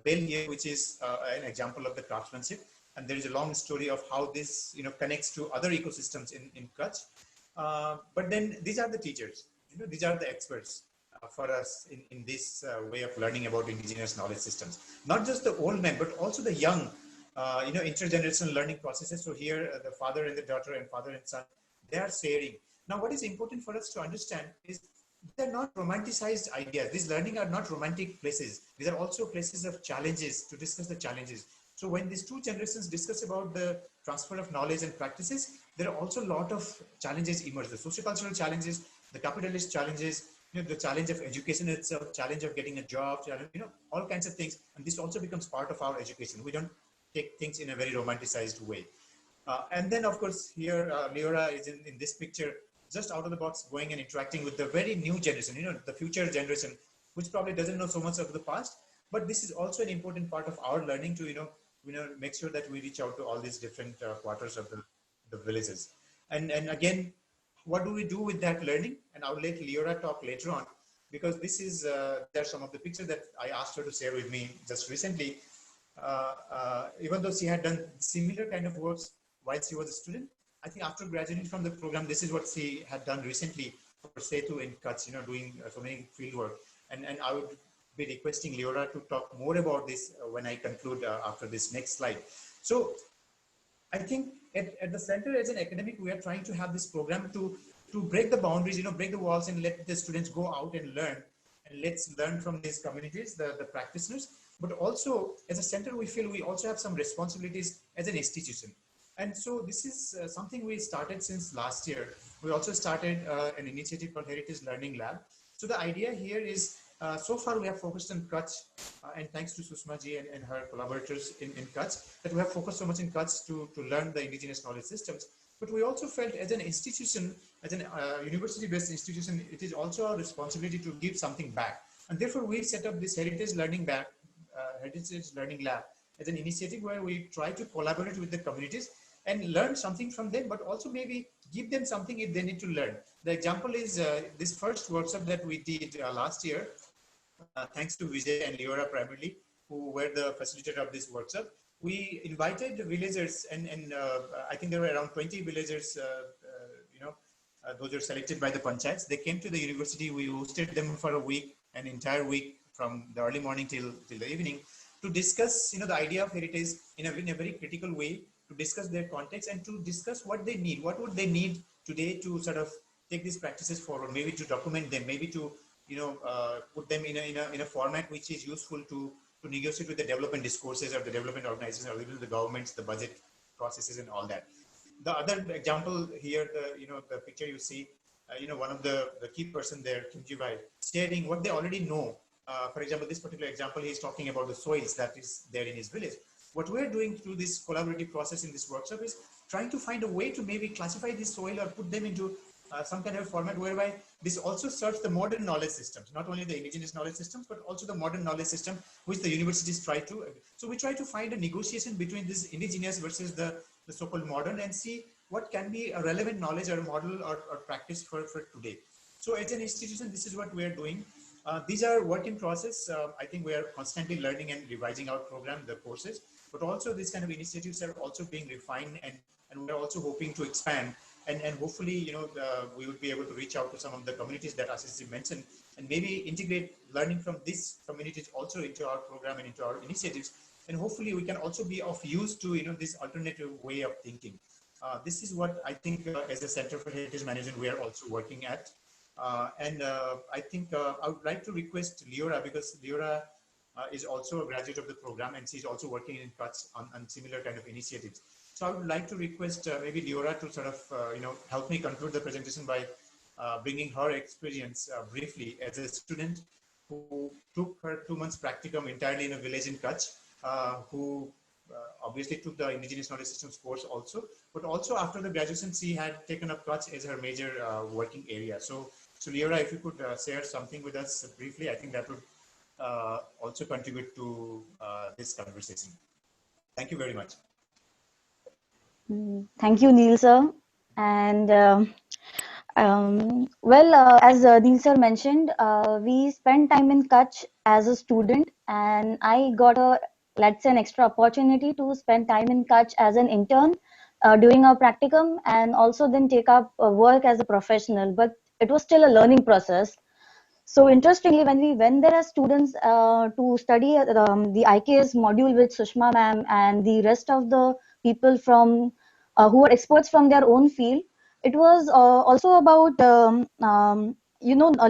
bell here, which is an example of the craftsmanship, and there is a long story of how this connects to other ecosystems in Kutch. But then these are the teachers, these are the experts for us in this way of learning about indigenous knowledge systems. Not just the old men, but also the young, intergenerational learning processes. So here the father and the daughter and father and son, they are sharing. Now what is important for us to understand is they're not romanticized ideas. These learning are not romantic places. These are also places of challenges, to discuss the challenges. So when these two generations discuss about the transfer of knowledge and practices, there are also a lot of challenges emerge. The socio-cultural challenges, the capitalist challenges, the challenge of education itself, challenge of getting a job, all kinds of things. And this also becomes part of our education. We don't take things in a very romanticized way. And then of course here, Leora is in this picture, just out of the box, going and interacting with the very new generation, the future generation, which probably doesn't know so much of the past. But this is also an important part of our learning to, make sure that we reach out to all these different quarters of the villages. And again, what do we do with that learning? And I'll let Leora talk later on, because this is, there's some of the pictures that I asked her to share with me just recently. Even though she had done similar kind of works while she was a student, I think after graduating from the program, this is what she had done recently for Setu in Kutch, doing so many field work. And I would be requesting Leora to talk more about this when I conclude after this next slide. So I think at the center as an academic, we are trying to have this program to break the boundaries, break the walls, and let the students go out and learn. And let's learn from these communities, the practitioners. But also as a center, we feel we also have some responsibilities as an institution. And so this is something we started since last year. We also started an initiative called Heritage Learning Lab. So the idea here is, so far we have focused on Kutch, and thanks to Susma ji and her collaborators in Kutch, that we have focused so much in Kutch to learn the indigenous knowledge systems. But we also felt as an institution, as an university-based institution, it is also our responsibility to give something back. And therefore we set up this Heritage Learning Lab as an initiative where we try to collaborate with the communities and learn something from them, but also maybe give them something if they need to learn. The example is this first workshop that we did last year, thanks to Vijay and Leora primarily, who were the facilitator of this workshop. we invited the villagers, and I think there were around 20 villagers, those are selected by the panchayats. They came to the university. We hosted them for a week, an entire week, from the early morning till the evening, to discuss, the idea of heritage in a very critical way, to discuss their context and to discuss what they need. What would they need today to sort of take these practices forward? Maybe to document them, maybe to put them in a format which is useful to negotiate with the development discourses or the development organizations or even the governments, the budget processes and all that. The other example here, the picture you see, one of the key person there, Kimji Bai, sharing what they already know. For example, this particular example, he's talking about the soils that is there in his village. What we're doing through this collaborative process in this workshop is trying to find a way to maybe classify this soil or put them into some kind of format whereby this also serves the modern knowledge systems, not only the indigenous knowledge systems, but also the modern knowledge system, which the universities try to. So we try to find a negotiation between this indigenous versus the so-called modern, and see what can be a relevant knowledge or model or practice for today. So as an institution, this is what we are doing. These are work in process. I think we are constantly learning and revising our program, the courses, but also these kind of initiatives are also being refined, and we're also hoping to expand, and hopefully, we would be able to reach out to some of the communities that Ashish mentioned, and maybe integrate learning from these communities also into our program and into our initiatives. And hopefully we can also be of use to, this alternative way of thinking. This is what I think as a Center for Heritage Management, we are also working at. I think I would like to request Leora, because Leora is also a graduate of the program, and she's also working in Kutch on similar kind of initiatives. So I would like to request maybe Leora to sort of, help me conclude the presentation by bringing her experience briefly as a student who took her 2 months practicum entirely in a village in Kutch, who obviously took the Indigenous Knowledge Systems course also, but also after the graduation, she had taken up Kutch as her major working area. So Leora, if you could share something with us briefly, I think that would also contribute to this conversation. Thank you very much. Thank you, Neil sir. And as Neil sir mentioned, we spent time in Kutch as a student, and I got let's say, an extra opportunity to spend time in Kutch as an intern during our practicum, and also then take up work as a professional. But it was still a learning process. So interestingly, when there are students to study the IKS module with Sushma ma'am and the rest of the people from who are experts from their own field, it was also about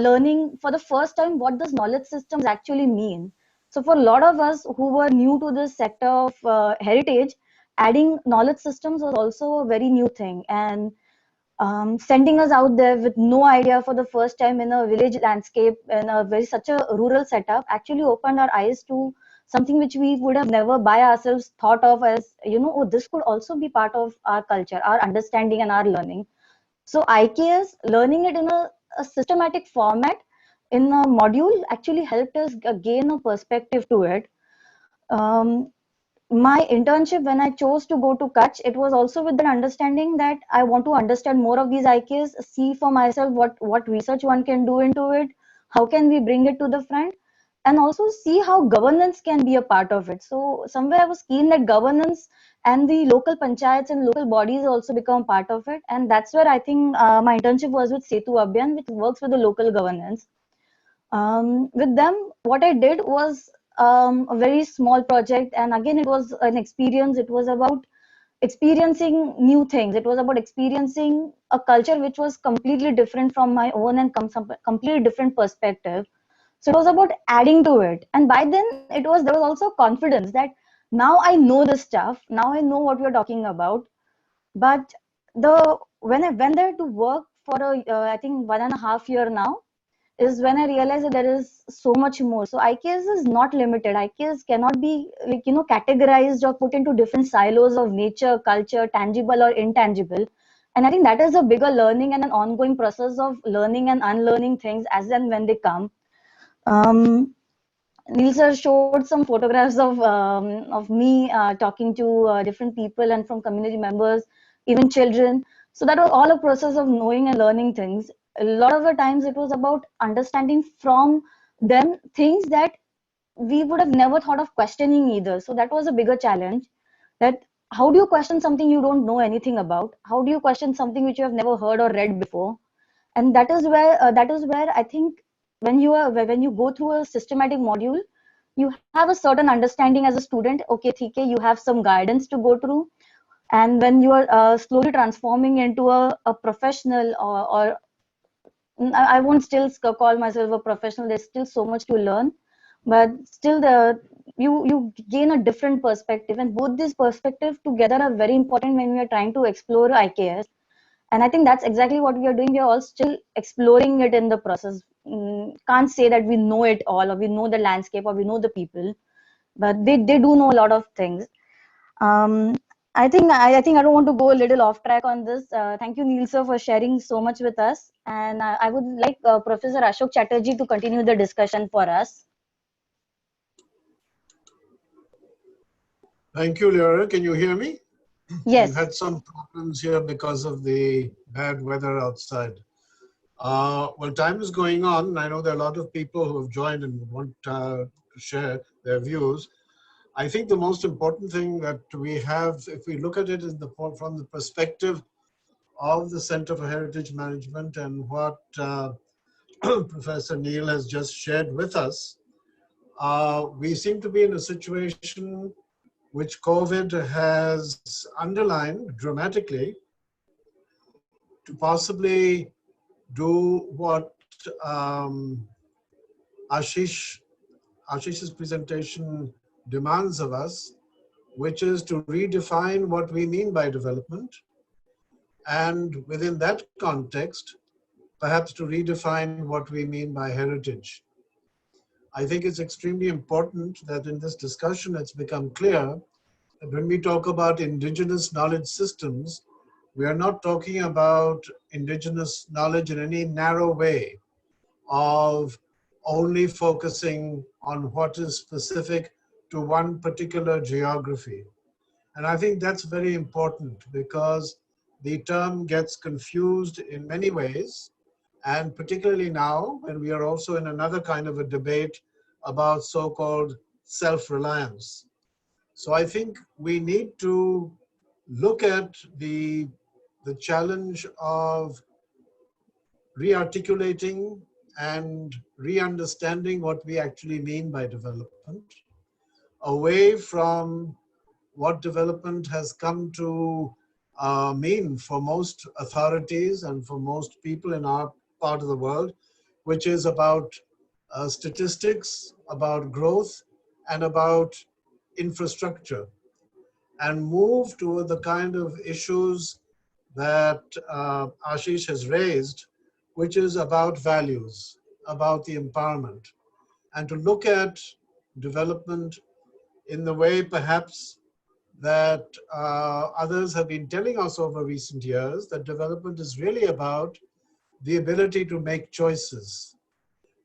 learning for the first time what does knowledge systems actually mean. So for a lot of us who were new to this sector of heritage, adding knowledge systems was also a very new thing, and sending us out there with no idea for the first time in a village landscape in such a rural setup actually opened our eyes to something which we would have never by ourselves thought of as, oh, this could also be part of our culture, our understanding and our learning. So IKS, learning it in a systematic format in a module actually helped us gain a perspective to it. My internship, when I chose to go to Kutch, it was also with the understanding that I want to understand more of these IKs, see for myself what research one can do into it, how can we bring it to the front, and also see how governance can be a part of it. So somewhere I was keen that governance and the local panchayats and local bodies also become part of it. And that's where I think my internship was with Setu Abhiyan, which works with the local governance. With them, what I did was a very small project, and again it was an experience. It was about experiencing new things. It was about experiencing a culture which was completely different from my own and completely different perspective. So it was about adding to it, and by then there was also confidence that now I know this stuff, now I know what we're talking about. But when I went there to work for I think 1.5 years now, is when I realized that there is so much more. So IKS is not limited. IKS cannot be categorized or put into different silos of nature, culture, tangible or intangible. And I think that is a bigger learning and an ongoing process of learning and unlearning things as and when they come. Neil sir showed some photographs of me talking to different people and from community members, even children. So that was all a process of knowing and learning things. A lot of the times it was about understanding from them things that we would have never thought of questioning either. So that was a bigger challenge. that how do you question something you don't know anything about? How do you question something which you have never heard or read before? And that is where I think when you go through a systematic module, you have a certain understanding as a student. Okay, TK, you have some guidance to go through, and when you are slowly transforming into a professional, or I won't still call myself a professional. There's still so much to learn, but still you gain a different perspective, and both these perspectives together are very important when we are trying to explore IKS. And I think that's exactly what we are doing. We are all still exploring it in the process. Can't say that we know it all, or we know the landscape, or we know the people, but they do know a lot of things. um, I think I don't want to go a little off track on this. Thank you, Neil sir, for sharing so much with us. And I would like Professor Ashok Chatterjee to continue the discussion for us. Thank you, Lyra. Can you hear me? Yes. We've had some problems here because of the bad weather outside. Well, time is going on. I know there are a lot of people who have joined and want to share their views. I think the most important thing that we have, if we look at it from the perspective of the Center for Heritage Management and what Professor Neil has just shared with us, we seem to be in a situation which COVID has underlined dramatically to possibly do what Ashish's presentation demands of us, which is to redefine what we mean by development, and within that context, perhaps to redefine what we mean by heritage. I think it's extremely important that in this discussion it's become clear that when we talk about indigenous knowledge systems, we are not talking about indigenous knowledge in any narrow way of only focusing on what is specific to one particular geography. And I think that's very important because the term gets confused in many ways, and particularly now when we are also in another kind of a debate about so-called self-reliance. So I think we need to look at the challenge of re-articulating and re-understanding what we actually mean by development, away from what development has come to mean for most authorities and for most people in our part of the world, which is about statistics, about growth, and about infrastructure, and move toward the kind of issues that Ashish has raised, which is about values, about the empowerment, and to look at development in the way perhaps that others have been telling us over recent years, that development is really about the ability to make choices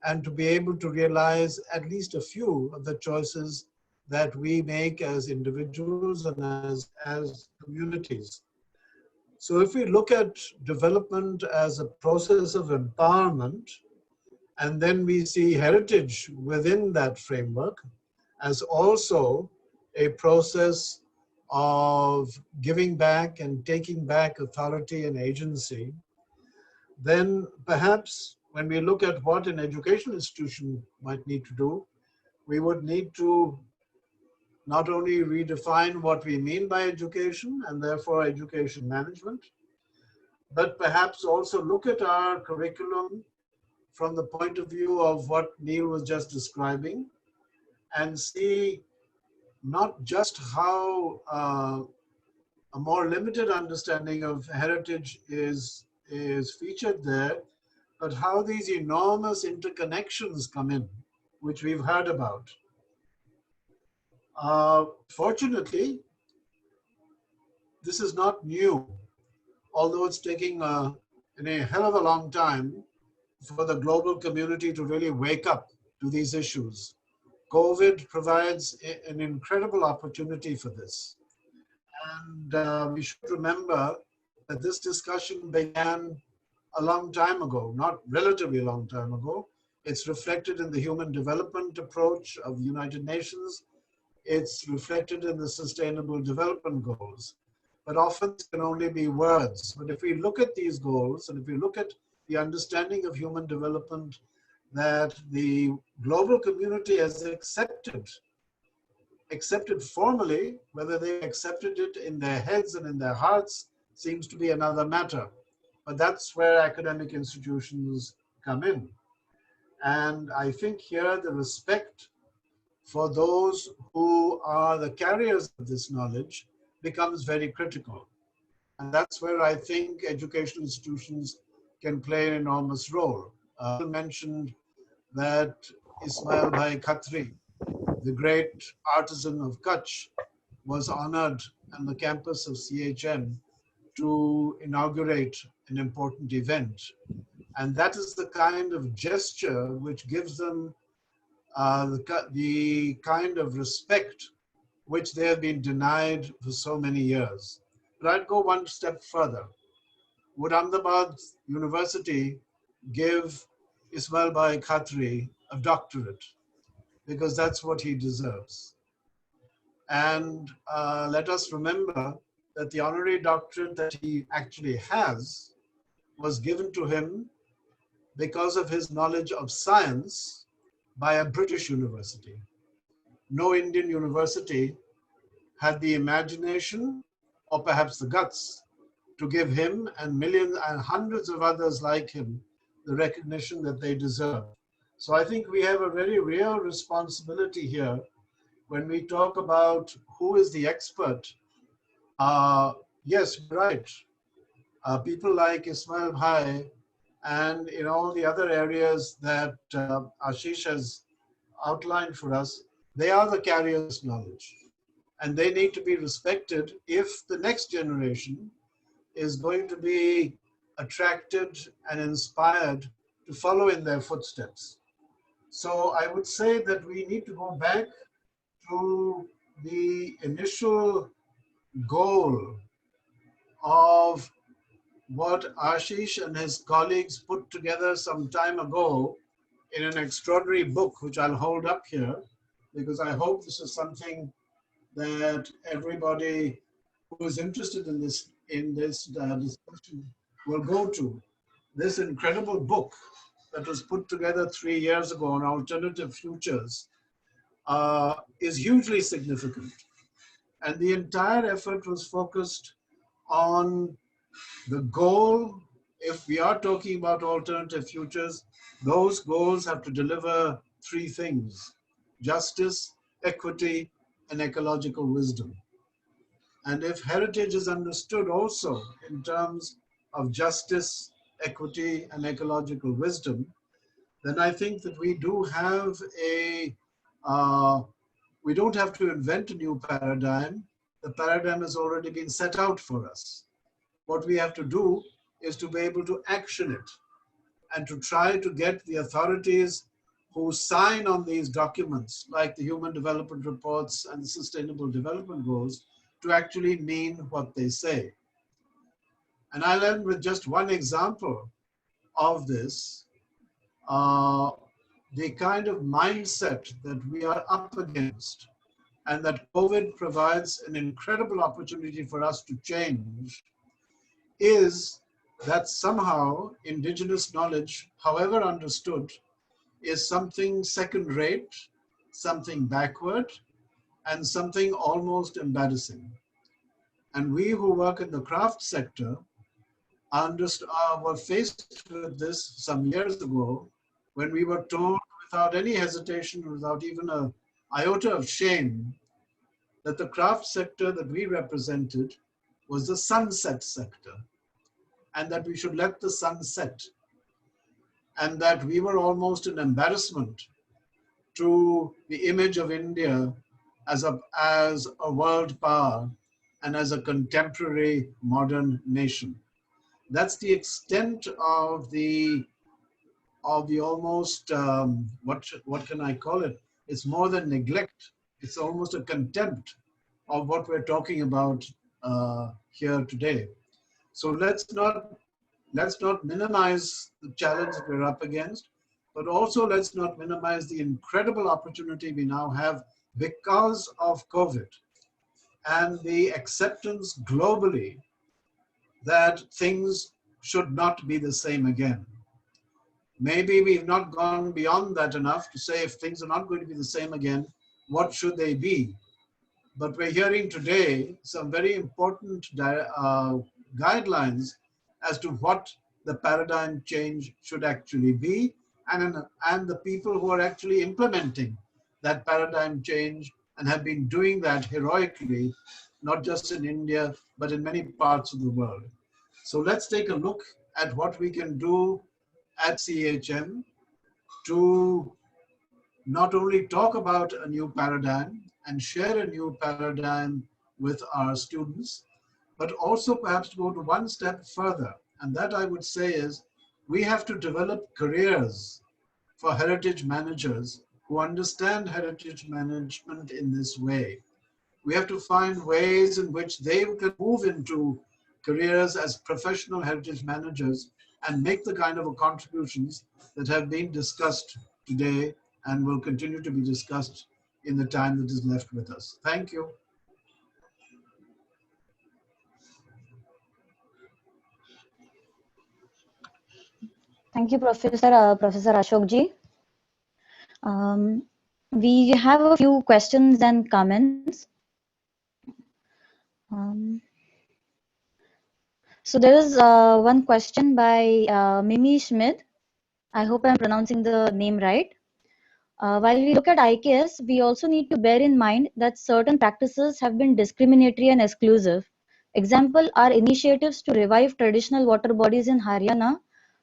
and to be able to realize at least a few of the choices that we make as individuals and as communities. So if we look at development as a process of empowerment, and then we see heritage within that framework as also a process of giving back and taking back authority and agency, then perhaps when we look at what an educational institution might need to do, we would need to not only redefine what we mean by education and therefore education management, but perhaps also look at our curriculum from the point of view of what Neil was just describing, and see not just how a more limited understanding of heritage is featured there, but how these enormous interconnections come in, which we've heard about. Fortunately, this is not new, although it's taking a hell of a long time for the global community to really wake up to these issues. COVID provides an incredible opportunity for this. And we should remember that this discussion began a long time ago, not relatively long time ago. It's reflected in the human development approach of the United Nations. it's reflected in the Sustainable Development Goals. But often it can only be words. But if we look at these goals, and if we look at the understanding of human development that the global community has accepted formally, whether they accepted it in their heads and in their hearts seems to be another matter. But that's where academic institutions come in. And I think here the respect for those who are the carriers of this knowledge becomes very critical. And that's where I think educational institutions can play an enormous role. You mentioned that Ismail Bhai Khatri, the great artisan of Kutch, was honored on the campus of CHM to inaugurate an important event. And that is the kind of gesture which gives them the kind of respect which they have been denied for so many years. But I'd go one step further. Would Ahmedabad University give Ismail Bhai Khatri a doctorate? Because that's what he deserves. And let us remember that the honorary doctorate that he actually has was given to him because of his knowledge of science by a British university. No Indian university had the imagination or perhaps the guts to give him and millions and hundreds of others like him the recognition that they deserve. So I think we have a very real responsibility here when we talk about who is the expert. Yes, right. People like Ismail Bhai and in all the other areas that Ashish has outlined for us, they are the carriers of knowledge. And they need to be respected if the next generation is going to be attracted and inspired to follow in their footsteps. So I would say that we need to go back to the initial goal of what Ashish and his colleagues put together some time ago in an extraordinary book, which I'll hold up here, because I hope this is something that everybody who is interested in this discussion will go to. This incredible book that was put together 3 years ago on alternative futures is hugely significant. And the entire effort was focused on the goal. If we are talking about alternative futures, those goals have to deliver 3 things: justice, equity, and ecological wisdom. And if heritage is understood also in terms of justice, equity, and ecological wisdom, then I think that we do have we don't have to invent a new paradigm. The paradigm has already been set out for us. What we have to do is to be able to action it and to try to get the authorities who sign on these documents, like the Human Development Reports and the Sustainable Development Goals, to actually mean what they say. And I'll end with just one example of this. The kind of mindset that we are up against and that COVID provides an incredible opportunity for us to change is that somehow indigenous knowledge, however understood, is something second-rate, something backward, and something almost embarrassing. And we who work in the craft sector were faced with this some years ago when we were told without any hesitation, without even an iota of shame, that the craft sector that we represented was the sunset sector, and that we should let the sun set, and that we were almost an embarrassment to the image of India as a world power and as a contemporary modern nation. That's the extent of the almost, what can I call it? It's more than neglect. It's almost a contempt of what we're talking about here today. So let's not minimize the challenge we're up against, but also let's not minimize the incredible opportunity we now have because of COVID and the acceptance globally that things should not be the same again. Maybe we've not gone beyond that enough to say if things are not going to be the same again, what should they be? But we're hearing today some very important guidelines as to what the paradigm change should actually be, and the people who are actually implementing that paradigm change and have been doing that heroically, not just in India, but in many parts of the world. So let's take a look at what we can do at CHM to not only talk about a new paradigm and share a new paradigm with our students, but also perhaps go to one step further. And that I would say is we have to develop careers for heritage managers who understand heritage management in this way. We have to find ways in which they can move into careers as professional heritage managers and make the kind of contributions that have been discussed today and will continue to be discussed in the time that is left with us. Thank you. Thank you, Professor Ashok ji. We have a few questions and comments. So there is one question by Mimi Schmidt. I hope I'm pronouncing the name right. While we look at IKS, we also need to bear in mind that certain practices have been discriminatory and exclusive. Example are initiatives to revive traditional water bodies in Haryana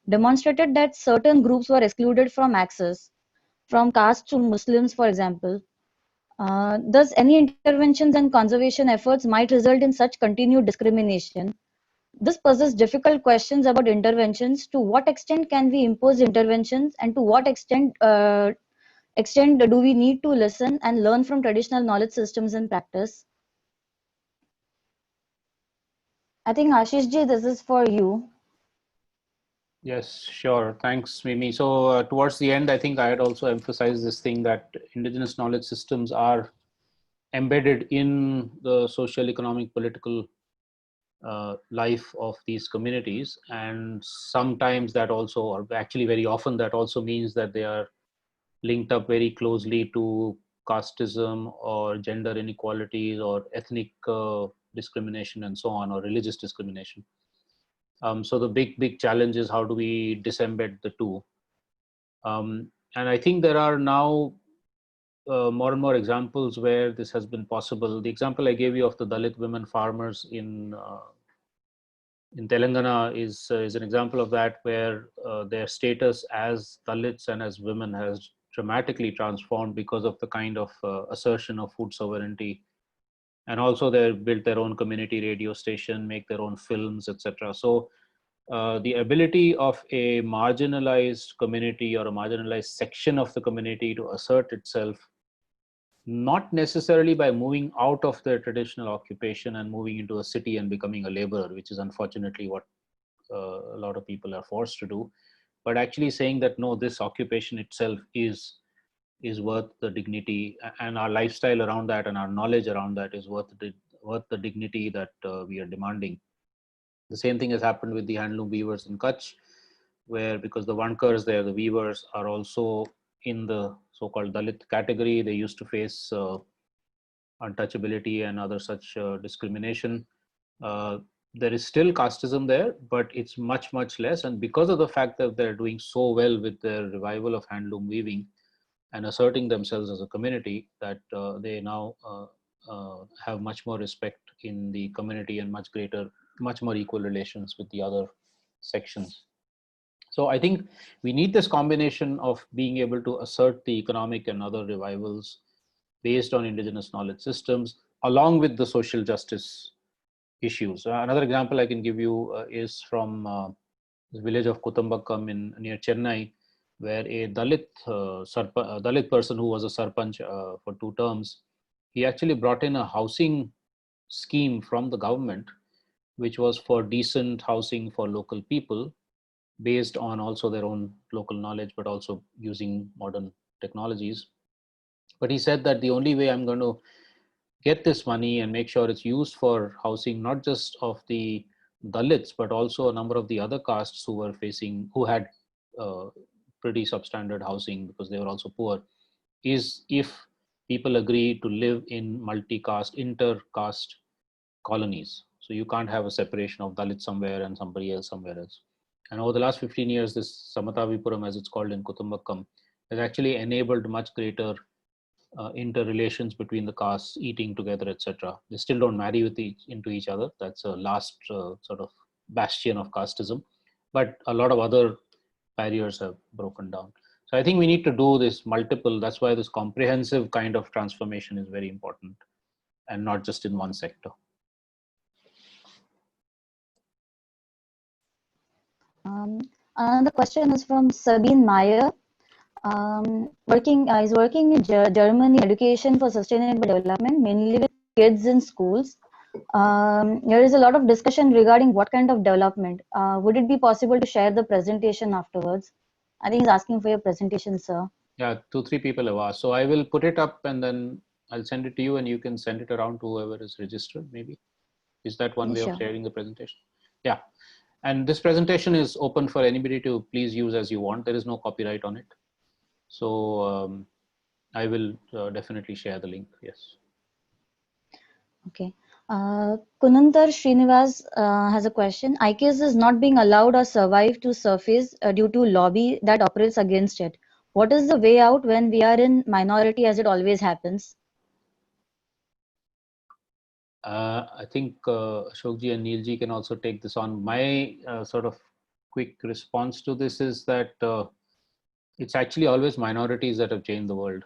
demonstrated that certain groups were excluded from access, from caste to Muslims, for example. Thus, any interventions and conservation efforts might result in such continued discrimination. This poses difficult questions about interventions. To what extent can we impose interventions, and to what extent do we need to listen and learn from traditional knowledge systems and practice? I think Ashish ji, this is for you. Yes, sure. Thanks, Mimi. So towards the end, I think I had also emphasized this thing that indigenous knowledge systems are embedded in the social, economic, political life of these communities. And sometimes that also, or actually very often, that also means that they are linked up very closely to casteism or gender inequalities or ethnic discrimination and so on, or religious discrimination. So the big challenge is how do we disembed the two? And I think there are now more and more examples where this has been possible. The example I gave you of the Dalit women farmers in Telangana is an example of that, where their status as Dalits and as women has dramatically transformed because of the kind of assertion of food sovereignty. And also they built their own community radio station, make their own films, etc. So the ability of a marginalized community or a marginalized section of the community to assert itself, not necessarily by moving out of their traditional occupation and moving into a city and becoming a laborer, which is unfortunately what a lot of people are forced to do, but actually saying that no, this occupation itself is worth the dignity, and our lifestyle around that and our knowledge around that is worth the dignity that we are demanding. The same thing has happened with the handloom weavers in Kutch, where because the Wankars there, the weavers, are also in the so-called Dalit category, they used to face untouchability and other such discrimination. There is still casteism there, but it's much less. And because of the fact that they're doing so well with their revival of handloom weaving and asserting themselves as a community, that they now have much more respect in the community and much more equal relations with the other sections. So I think we need this combination of being able to assert the economic and other revivals based on indigenous knowledge systems, along with the social justice issues. Another example I can give you is from the village of Kutumbakam near Chennai, where a Dalit person who was a sarpanch for 2 terms, he actually brought in a housing scheme from the government, which was for decent housing for local people, based on also their own local knowledge, but also using modern technologies. But he said that the only way I'm going to get this money and make sure it's used for housing, not just of the Dalits, but also a number of the other castes who had pretty substandard housing because they were also poor, is if people agree to live in multi-caste, inter-caste colonies. So you can't have a separation of Dalit somewhere and somebody else somewhere else. And over the last 15 years, this Samatavipuram, as it's called in Kutumbakam, has actually enabled much greater interrelations between the castes, eating together, etc. They still don't marry into each other. That's a last sort of bastion of casteism. But a lot of other barriers have broken down. So I think we need to do this multiple. That's why this comprehensive kind of transformation is very important, and not just in one sector. Another question is from Sabine Meyer. Is working in Germany education for sustainable development, mainly with kids in schools. There is a lot of discussion regarding what kind of development. Would it be possible to share the presentation afterwards? I think he's asking for your presentation, sir. Yeah, 2-3 people have asked. So I will put it up and then I'll send it to you and you can send it around to whoever is registered, maybe. Is that one way Sure. of sharing the presentation? Yeah. And this presentation is open for anybody to please use as you want. There is no copyright on it. So I will definitely share the link. Yes. Okay. Kunantar Srinivas has a question. IKS is not being allowed or survive to surface due to lobby that operates against it. What is the way out when we are in minority, as it always happens? I think Ashokji and Neilji can also take this on. My sort of quick response to this is that it's actually always minorities that have changed the world.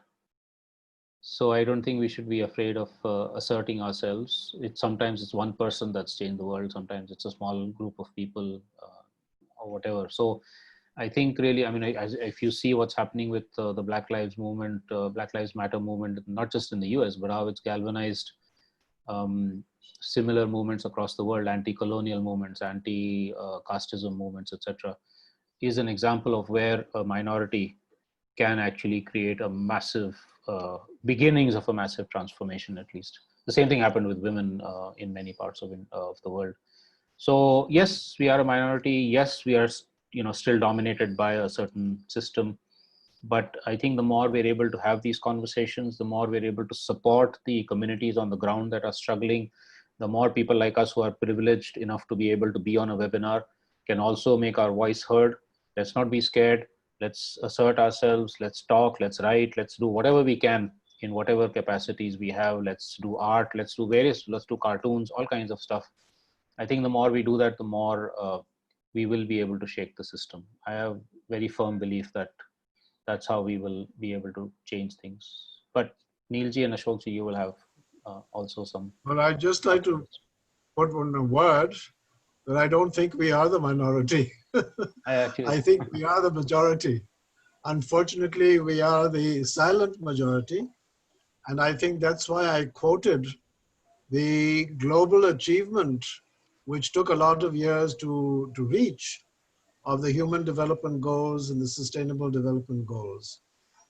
So I don't think we should be afraid of asserting ourselves. Sometimes it's one person that's changed the world. Sometimes it's a small group of people or whatever. So I think really, I mean, if you see what's happening with the Black Lives movement, Black Lives Matter movement, not just in the US, but how it's galvanized similar movements across the world, anti-colonial movements, anti-casteism movements, etc., is an example of where a minority can actually create a massive beginnings of a massive transformation. At least the same thing happened with women in many parts of the world. So yes, we are a minority. Yes, we are still dominated by a certain system. But I think the more we're able to have these conversations, the more we're able to support the communities on the ground that are struggling, the more people like us who are privileged enough to be able to be on a webinar can also make our voice heard. Let's not be scared. Let's assert ourselves. Let's talk. Let's write. Let's do whatever we can in whatever capacities we have. Let's do art. Let's do cartoons, all kinds of stuff. I think the more we do that, the more we will be able to shake the system. I have very firm belief that that's how we will be able to change things. But Neilji and Ashokji, you will have also some. Well, I'd just like to put one word that I don't think we are the minority. I think we are the majority. Unfortunately, we are the silent majority. And I think that's why I quoted the global achievement, which took a lot of years to reach, of the Human Development Goals and the Sustainable Development Goals.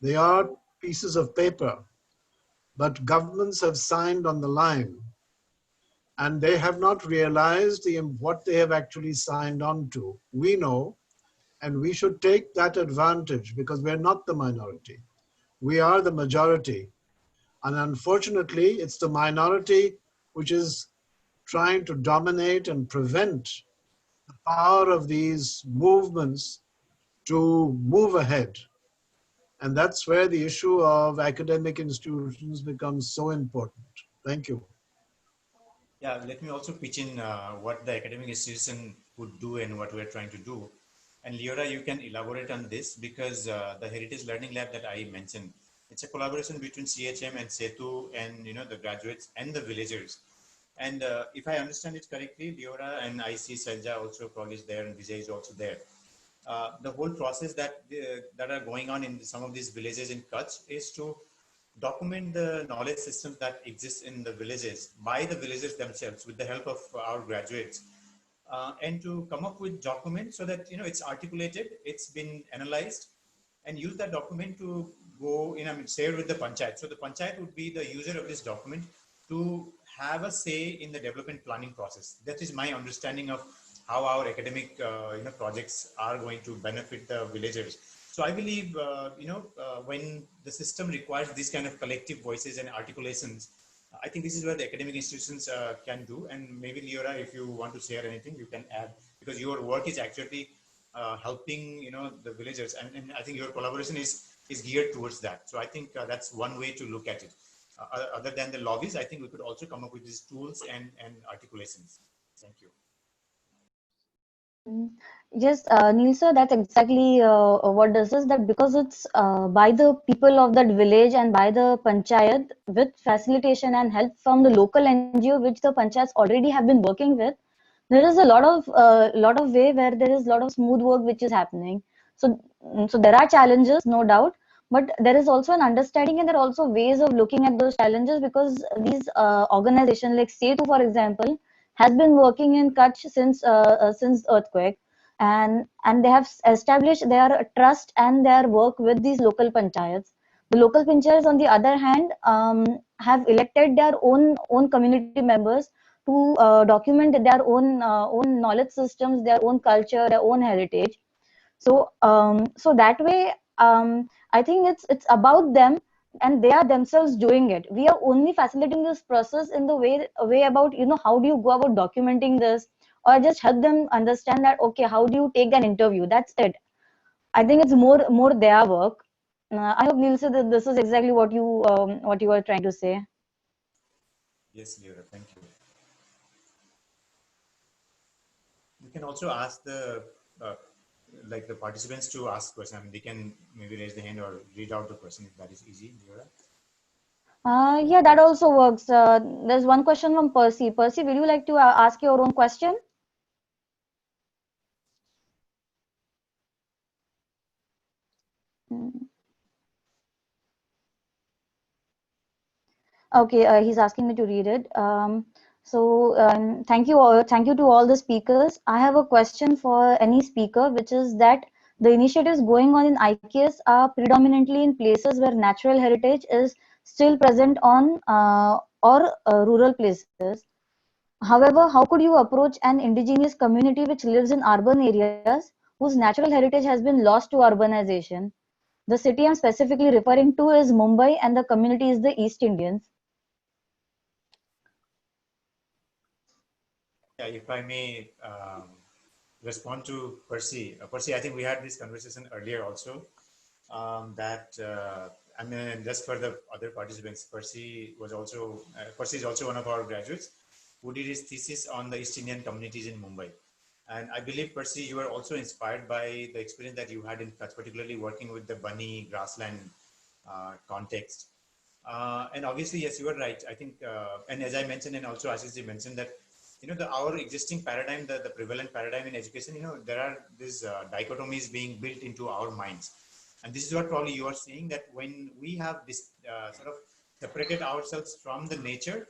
They are pieces of paper, but governments have signed on the line, and they have not realized what they have actually signed on to. We know, and we should take that advantage because we're not the minority. We are the majority. And unfortunately, it's the minority which is trying to dominate and prevent the power of these movements to move ahead. And that's where the issue of academic institutions becomes so important. Thank you. Yeah, let me also pitch in what the academic institution would do and what we're trying to do. And Leora, you can elaborate on this because the Heritage Learning Lab that I mentioned, it's a collaboration between CHM and Setu and the graduates and the villagers. And if I understand it correctly, Leora and I see Selja also probably is there and Vijay is also there. The whole process that are going on in some of these villages in Kutch is to document the knowledge systems that exist in the villages by the villagers themselves with the help of our graduates, and to come up with documents so that it's articulated, it's been analyzed, and use that document to go in, I mean, share with the panchayat. So the panchayat would be the user of this document to have a say in the development planning process. That is my understanding of how our academic projects are going to benefit the villagers. So I believe when the system requires this kind of collective voices and articulations, I think this is where the academic institutions can do. And maybe Leora, if you want to share anything, you can add, because your work is actually helping the villagers, and I think your collaboration is geared towards that. So I think that's one way to look at it. Other than the lobbies, I think we could also come up with these tools and articulations. Thank you. Mm. Yes, Neil sir, that's exactly what does is that, because it's by the people of that village and by the panchayat, with facilitation and help from the local NGO which the panchayats already have been working with, there is a lot of way where there is a lot of smooth work which is happening. So so there are challenges, no doubt, but there is also an understanding, and there are also ways of looking at those challenges, because these organizations like Setu, for example, has been working in Kutch since earthquake, and they have established their trust and their work with these local panchayats. The local panchayats, on the other hand, have elected their own community members to document their own knowledge systems, their own culture, their own heritage. So that way, I think it's about them, and they are themselves doing it. We are only facilitating this process in the way about, how do you go about documenting this, or just help them understand that, okay, how do you take an interview? That's it. I think it's more their work. I hope, Neil, that this is exactly what you were trying to say. Yes, Leora, thank you. We can also ask the the participants to ask questions. I mean, they can maybe raise the hand or read out the question if that is easy, Leora. Yeah, that also works. There's one question from Percy. Percy, will you like to ask your own question? Hmm. Okay, he's asking me to read it. Thank you to all the speakers. I have a question for any speaker, which is that the initiatives going on in IKS are predominantly in places where natural heritage is still present on or rural places. However, how could you approach an indigenous community which lives in urban areas whose natural heritage has been lost to urbanization? The city I'm specifically referring to is Mumbai, and the community is the East Indians. Yeah, if I may respond to Percy. Percy, I think we had this conversation earlier also. I mean, just for the other participants, Percy is also one of our graduates who did his thesis on the East Indian communities in Mumbai. And I believe, Percy, you were also inspired by the experience that you had in Kutch, particularly working with the bunny grassland context. And obviously, yes, you are right. I think, and as I mentioned, and also Ashish mentioned that, our existing paradigm, the prevalent paradigm in education, there are these dichotomies being built into our minds. And this is what probably you are saying, that when we have this sort of separated ourselves from the nature,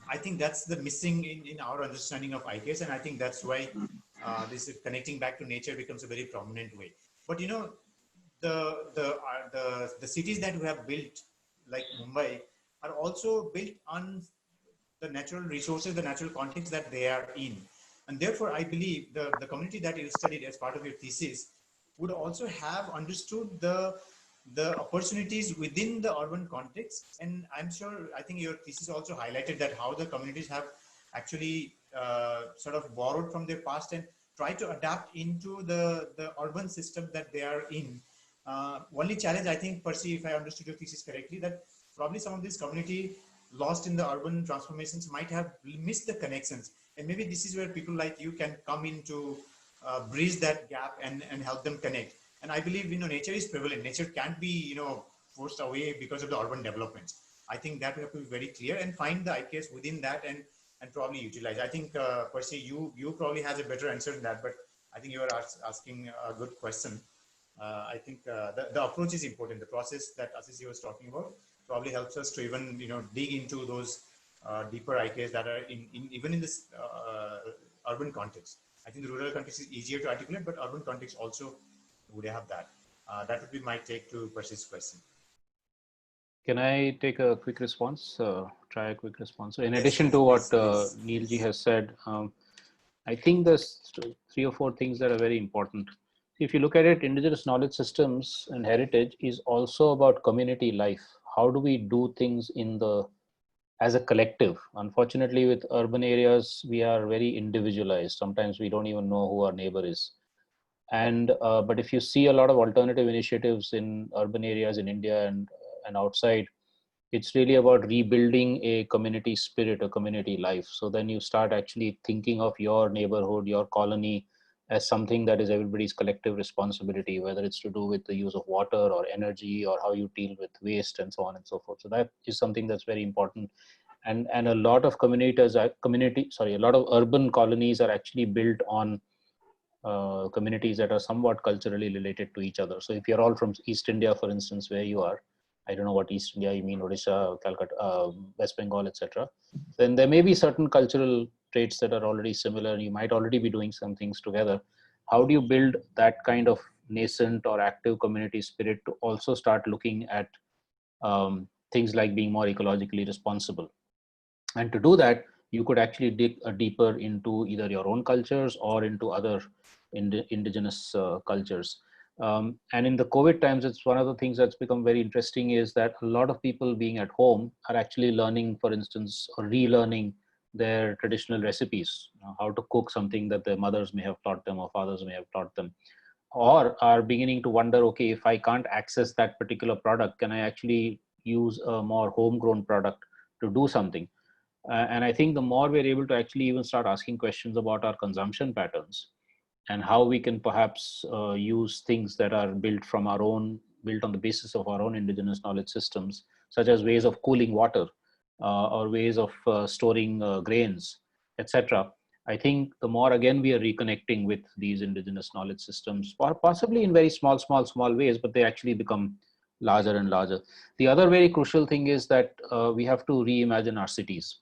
I think that's the missing in our understanding of IKS. And I think that's why this connecting back to nature becomes a very prominent way. But, the cities that we have built, like Mumbai, are also built on the natural resources, the natural context that they are in. And therefore, I believe the community that you studied as part of your thesis would also have understood the opportunities within the urban context. And I'm sure, I think your thesis also highlighted that how the communities have actually sort of borrowed from their past and try to adapt into the urban system that they are in. Only challenge, I think, Percy, if I understood your thesis correctly, that probably some of this community lost in the urban transformations might have missed the connections. And maybe this is where people like you can come in to bridge that gap and help them connect. And I believe, nature is prevalent. Nature can't be, forced away because of the urban developments. I think that we have to be very clear and find the IKS within that and probably utilize. I think, Percy, you probably has a better answer than that, but I think you are asking a good question. I think the approach is important. The process that Asisi was talking about probably helps us to even dig into those deeper IKs that are even in this urban context. I think the rural context is easier to articulate, but urban context also would have that. That would be my take to Percy's question. Can I take a quick response? Try a quick response. So in addition Yes, to what please, please. Neilji has said, I think there's three or four things that are very important. If you look at it, indigenous knowledge systems and heritage is also about community life. How do we do things in the as a collective? Unfortunately, with urban areas, we are very individualized. Sometimes we don't even know who our neighbor is. And but if you see a lot of alternative initiatives in urban areas in India and outside, it's really about rebuilding a community spirit, a community life. So then you start actually thinking of your neighborhood, your colony, as something that is everybody's collective responsibility, whether it's to do with the use of water or energy or how you deal with waste and so on and so forth. So that is something that's very important. And a lot of a lot of urban colonies are actually built on communities that are somewhat culturally related to each other. So if you're all from East India, for instance, where you are, I don't know what East India you mean, Odisha, Calcutta, West Bengal, etc. Then there may be certain cultural traits that are already similar. You might already be doing some things together. How do you build that kind of nascent or active community spirit to also start looking at things like being more ecologically responsible? And to do that, you could actually dig deeper into either your own cultures or into other indigenous cultures. And in the COVID times, it's one of the things that's become very interesting is that a lot of people being at home are actually learning, for instance, or relearning their traditional recipes, how to cook something that their mothers may have taught them or fathers may have taught them, or are beginning to wonder, okay, if I can't access that particular product, can I actually use a more homegrown product to do something? And I think the more we're able to actually even start asking questions about our consumption patterns and how we can perhaps use things that are built on the basis of our own indigenous knowledge systems, such as ways of cooling water or ways of storing grains, etc. I think the more again we are reconnecting with these indigenous knowledge systems, possibly in very small ways, but they actually become larger and larger. The other very crucial thing is that we have to reimagine our cities.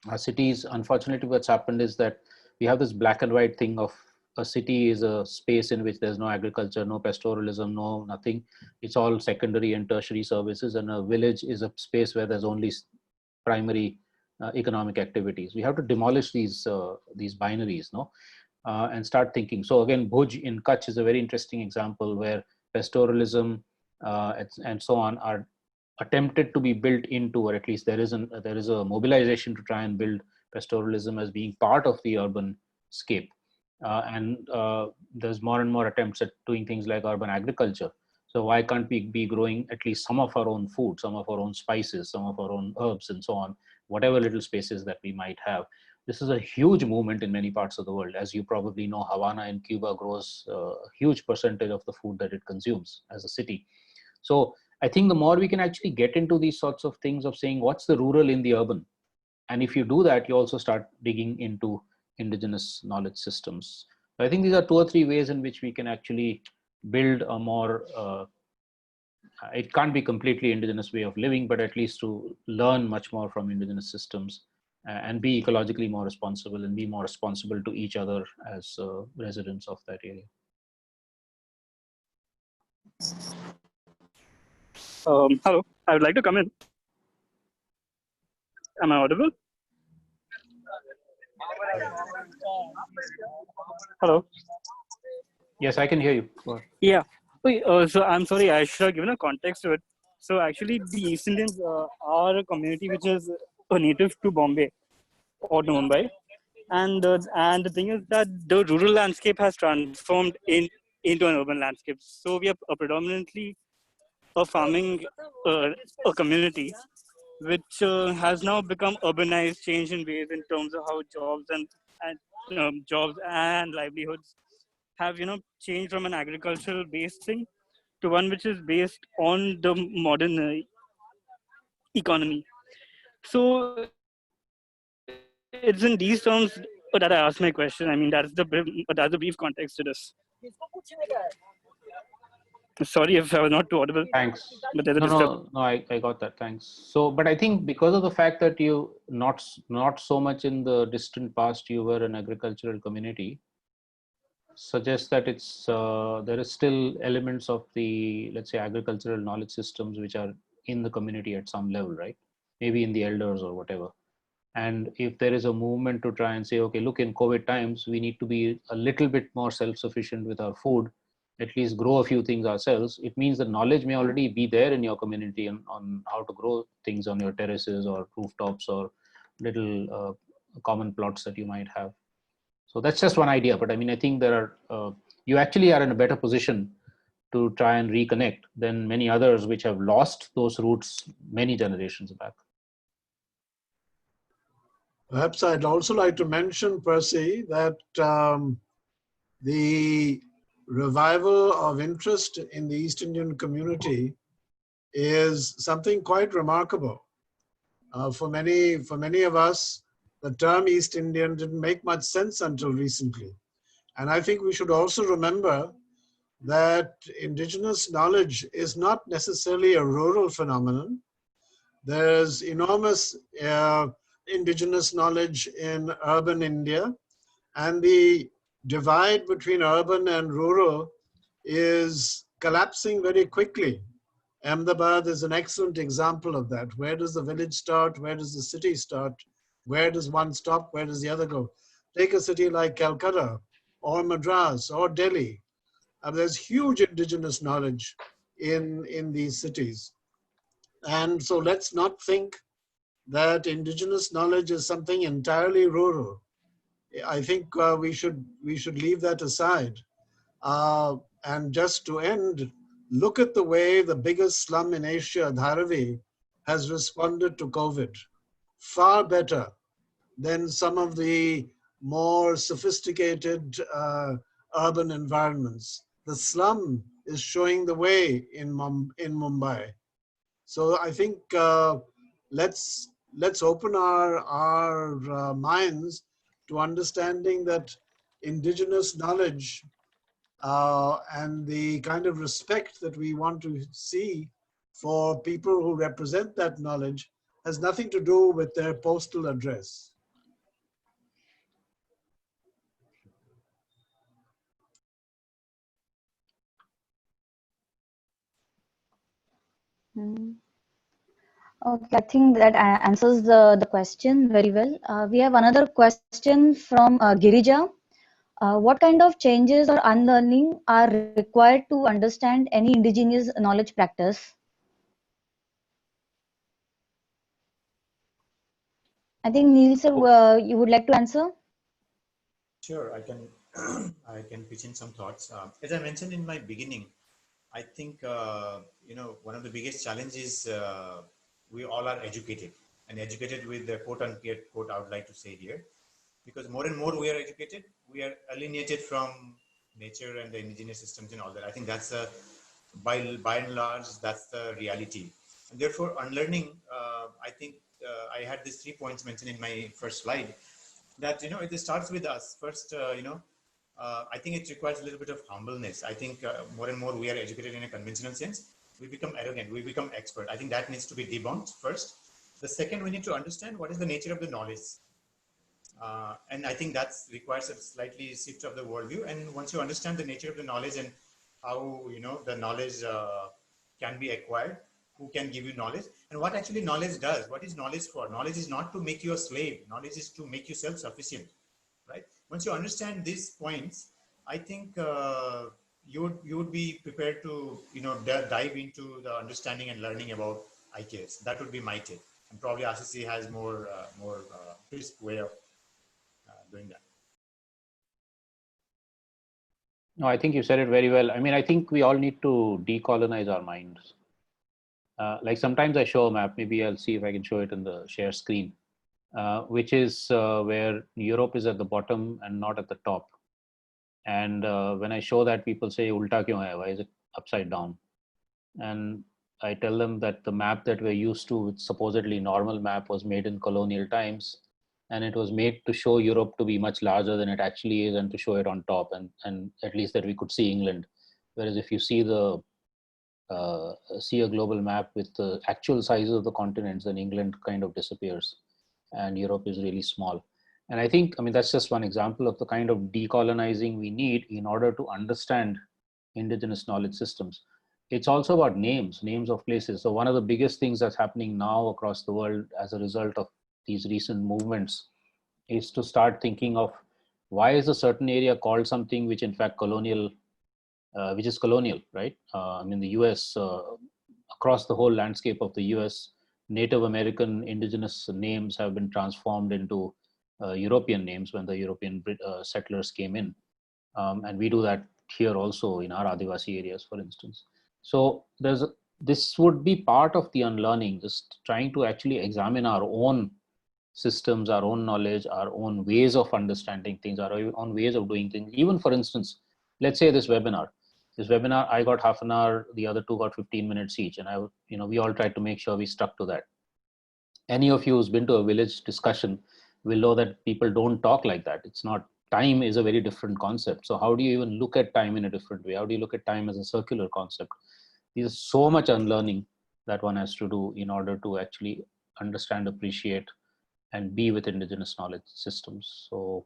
Our cities, unfortunately, what's happened is that we have this black and white thing of a city is a space in which there's no agriculture, no pastoralism, no nothing. It's all secondary and tertiary services, and a village is a space where there's only primary economic activities. We have to demolish these binaries, no, and start thinking. So again, Bhuj in Kutch is a very interesting example where pastoralism and so on are attempted to be built into, or at least there is a mobilization to try and build pastoralism as being part of the urban scape. And there's more and more attempts at doing things like urban agriculture. So why can't we be growing at least some of our own food, some of our own spices, some of our own herbs and so on, whatever little spaces that we might have? This is a huge movement in many parts of the world. As you probably know, Havana in Cuba grows a huge percentage of the food that it consumes as a city. So I think the more we can actually get into these sorts of things of saying what's the rural in the urban, and if you do that, you also start digging into indigenous knowledge systems. I think these are two or three ways in which we can actually build a more it can't be completely indigenous way of living, but at least to learn much more from indigenous systems and be ecologically more responsible and be more responsible to each other as residents of that area. Hello, I would like to come in. Am I audible? Hello. Yes, I can hear you. Yeah. So I'm sorry, I should have given a context to it. So actually, the East Indians are a community which is native to Bombay or to Mumbai, and the thing is that the rural landscape has transformed into an urban landscape. So we are predominantly a farming a community which has now become urbanized, changed in ways in terms of how jobs and livelihoods have changed from an agricultural based thing to one which is based on the modern economy. So it's in these terms that I asked my question. I mean, that's the brief context to this. Sorry if I was not too audible, Thanks. but there's a disturb. No, I got that. Thanks. So, but I think because of the fact that you not so much in the distant past, you were an agricultural community, suggests that it's there is still elements of the, let's say, agricultural knowledge systems which are in the community at some level, right? Maybe in the elders or whatever. And if there is a movement to try and say, okay, look, in COVID times, we need to be a little bit more self-sufficient with our food, at least grow a few things ourselves. It means the knowledge may already be there in your community on how to grow things on your terraces or rooftops or little common plots that you might have. So that's just one idea. But I mean, I think there are, you actually are in a better position to try and reconnect than many others which have lost those roots many generations back. Perhaps I'd also like to mention, Percy, that the revival of interest in the East Indian community is something quite remarkable. For many of us, the term East Indian didn't make much sense until recently. And I think we should also remember that indigenous knowledge is not necessarily a rural phenomenon. There's enormous indigenous knowledge in urban India, and the divide between urban and rural is collapsing very quickly. Ahmedabad is an excellent example of that. Where does the village start? Where does the city start? Where does one stop? Where does the other go? Take a city like Calcutta or Madras or Delhi. There's huge indigenous knowledge in these cities. And so let's not think that indigenous knowledge is something entirely rural. I think we should leave that aside. And just to end, look at the way the biggest slum in Asia, Dharavi, has responded to COVID. Far better than some of the more sophisticated urban environments. The slum is showing the way in Mumbai. So I think let's open our minds to understanding that indigenous knowledge and the kind of respect that we want to see for people who represent that knowledge has nothing to do with their postal address. Okay, I think that answers the question very well. We have another question from Girija. What kind of changes or unlearning are required to understand any indigenous knowledge practice? I think Neil sir, you would like to answer? Sure, I can I can pitch in some thoughts. As I mentioned in my beginning, I think one of the biggest challenges we all are educated, and educated with the quote unquote quote I would like to say here, because more and more we are educated, we are alienated from nature and the indigenous systems and all that. I think that's by and large that's the reality, and therefore unlearning. I think I had these 3 points mentioned in my first slide. That it starts with us first. I think it requires a little bit of humbleness. I think more and more we are educated in a conventional sense. We become arrogant. We become expert. I think that needs to be debunked first. The second, we need to understand what is the nature of the knowledge. And I think that requires a slightly shift of the worldview. And once you understand the nature of the knowledge and how the knowledge can be acquired, who can give you knowledge, and what actually knowledge does. What is knowledge for? Knowledge is not to make you a slave. Knowledge is to make you self-sufficient, right? Once you understand these points, I think you would be prepared to dive into the understanding and learning about IKS. That would be my take, and probably RCC has more crisp way of doing that. No, I think you said it very well. I mean, I think we all need to decolonize our minds. Like sometimes I show a map, maybe I'll see if I can show it in the share screen, which is where Europe is at the bottom and not at the top. And when I show that, people say, Ulta kyun hai? Why is it upside down? And I tell them that the map that we're used to, which supposedly normal map, was made in colonial times. And it was made to show Europe to be much larger than it actually is and to show it on top, and at least that we could see England. Whereas if you see a global map with the actual size of the continents, then England kind of disappears and Europe is really small. And I think, I mean, that's just one example of the kind of decolonizing we need in order to understand indigenous knowledge systems. it's also about names of places. So one of the biggest things that's happening now across the world as a result of these recent movements is to start thinking of why is a certain area called something which in fact which is colonial, right? I mean, the US, across the whole landscape of the US, Native American indigenous names have been transformed into European names when the European settlers came in. And we do that here also in our Adivasi areas, for instance. So this would be part of the unlearning, just trying to actually examine our own systems, our own knowledge, our own ways of understanding things, our own ways of doing things. Even for instance, let's say this webinar, I got half an hour, the other two got 15 minutes each. And we all tried to make sure we stuck to that. Any of you who's been to a village discussion will know that people don't talk like that. It's not, time is a very different concept. So how do you even look at time in a different way? How do you look at time as a circular concept? There's so much unlearning that one has to do in order to actually understand, appreciate, and be with indigenous knowledge systems. So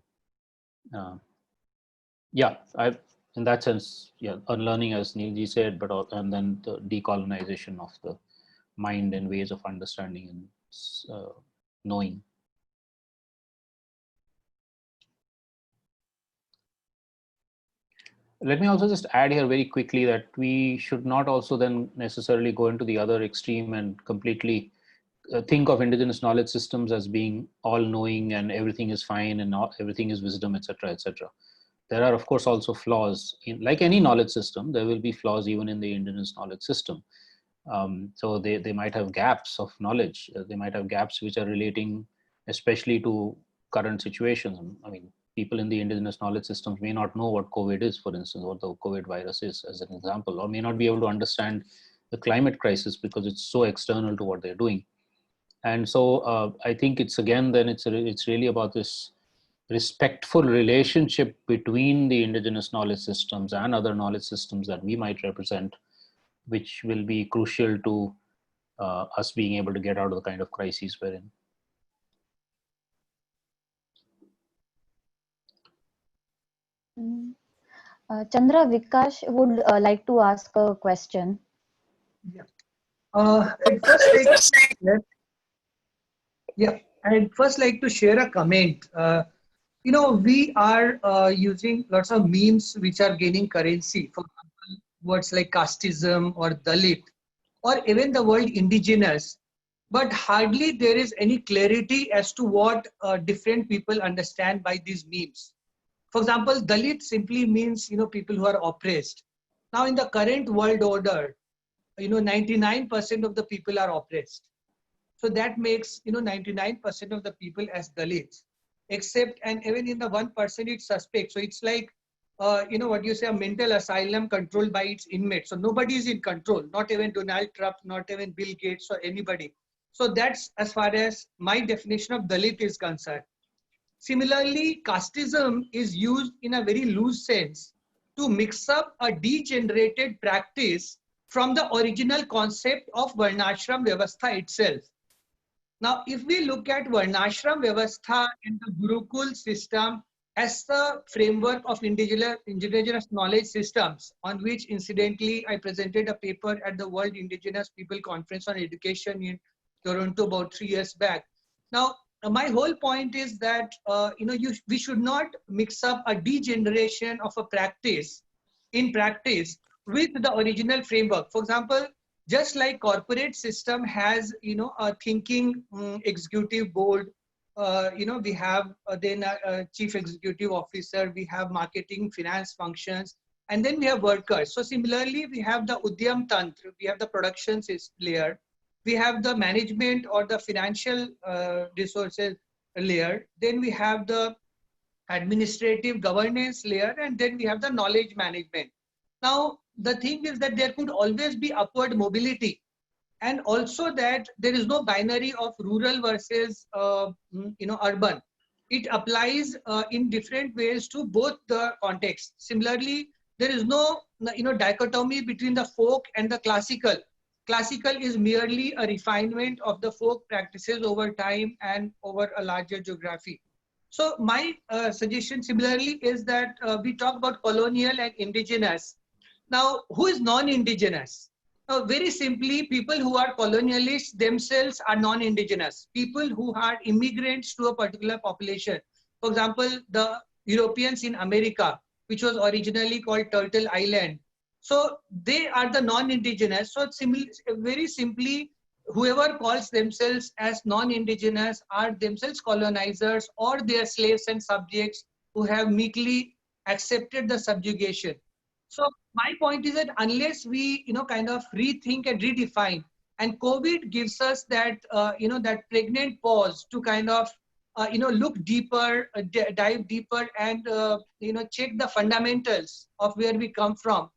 in that sense, unlearning, as Neilji said, and then the decolonization of the mind and ways of understanding and knowing. Let me also just add here very quickly that we should not also then necessarily go into the other extreme and completely think of indigenous knowledge systems as being all knowing and everything is fine and everything is wisdom, etc., etc. There are, of course, also flaws. Like any knowledge system, there will be flaws even in the indigenous knowledge system. So they might have gaps of knowledge. They might have gaps which are relating especially to current situations. I mean, people in the indigenous knowledge systems may not know what COVID is, for instance, what the COVID virus is, as an example, or may not be able to understand the climate crisis because it's so external to what they're doing. And so I think it's really about this respectful relationship between the indigenous knowledge systems and other knowledge systems that we might represent, which will be crucial to us being able to get out of the kind of crises we're in. Chandra, Vikash would like to ask a question. Yeah. I'd first like to share a comment. We are using lots of memes which are gaining currency. For example, words like casteism or Dalit, or even the word indigenous. But hardly there is any clarity as to what different people understand by these memes. For example, Dalit simply means, people who are oppressed. Now in the current world order, 99% of the people are oppressed. So that makes, 99% of the people as Dalits, except, and even in the 1% it's suspect. So it's like, what you say, a mental asylum controlled by its inmates. So nobody is in control, not even Donald Trump, not even Bill Gates or anybody. So that's as far as my definition of Dalit is concerned. Similarly, casteism is used in a very loose sense to mix up a degenerated practice from the original concept of Varnashram Vyavastha itself. Now, if we look at Varnashram Vyavastha and the Gurukul system as the framework of indigenous knowledge systems, on which incidentally I presented a paper at the World Indigenous People Conference on Education in Toronto about 3 years back. Now, my whole point is that we should not mix up a degeneration of a practice with the original framework. For example, just like corporate system has a thinking executive board, we have then a chief executive officer, we have marketing, finance functions, and then we have workers. So similarly, we have the Udyam Tantra, we have the production layer, we have the management or the financial resources layer, then we have the administrative governance layer, and then we have the knowledge management. Now, the thing is that there could always be upward mobility, and also that there is no binary of rural versus urban. It applies in different ways to both the contexts. Similarly, there is no dichotomy between the folk and the classical. Classical is merely a refinement of the folk practices over time and over a larger geography. So my suggestion similarly is that we talk about colonial and indigenous. Now, who is non-indigenous? Very simply, people who are colonialists themselves are non-indigenous. People who are immigrants to a particular population. For example, the Europeans in America, which was originally called Turtle Island. So they are the non-indigenous. So very simply, whoever calls themselves as non-indigenous are themselves colonizers, or they are slaves and subjects who have meekly accepted the subjugation. So my point is that unless we, kind of rethink and redefine, and COVID gives us that, that pregnant pause to kind of, look deeper, dive deeper, and check the fundamentals of where we come from.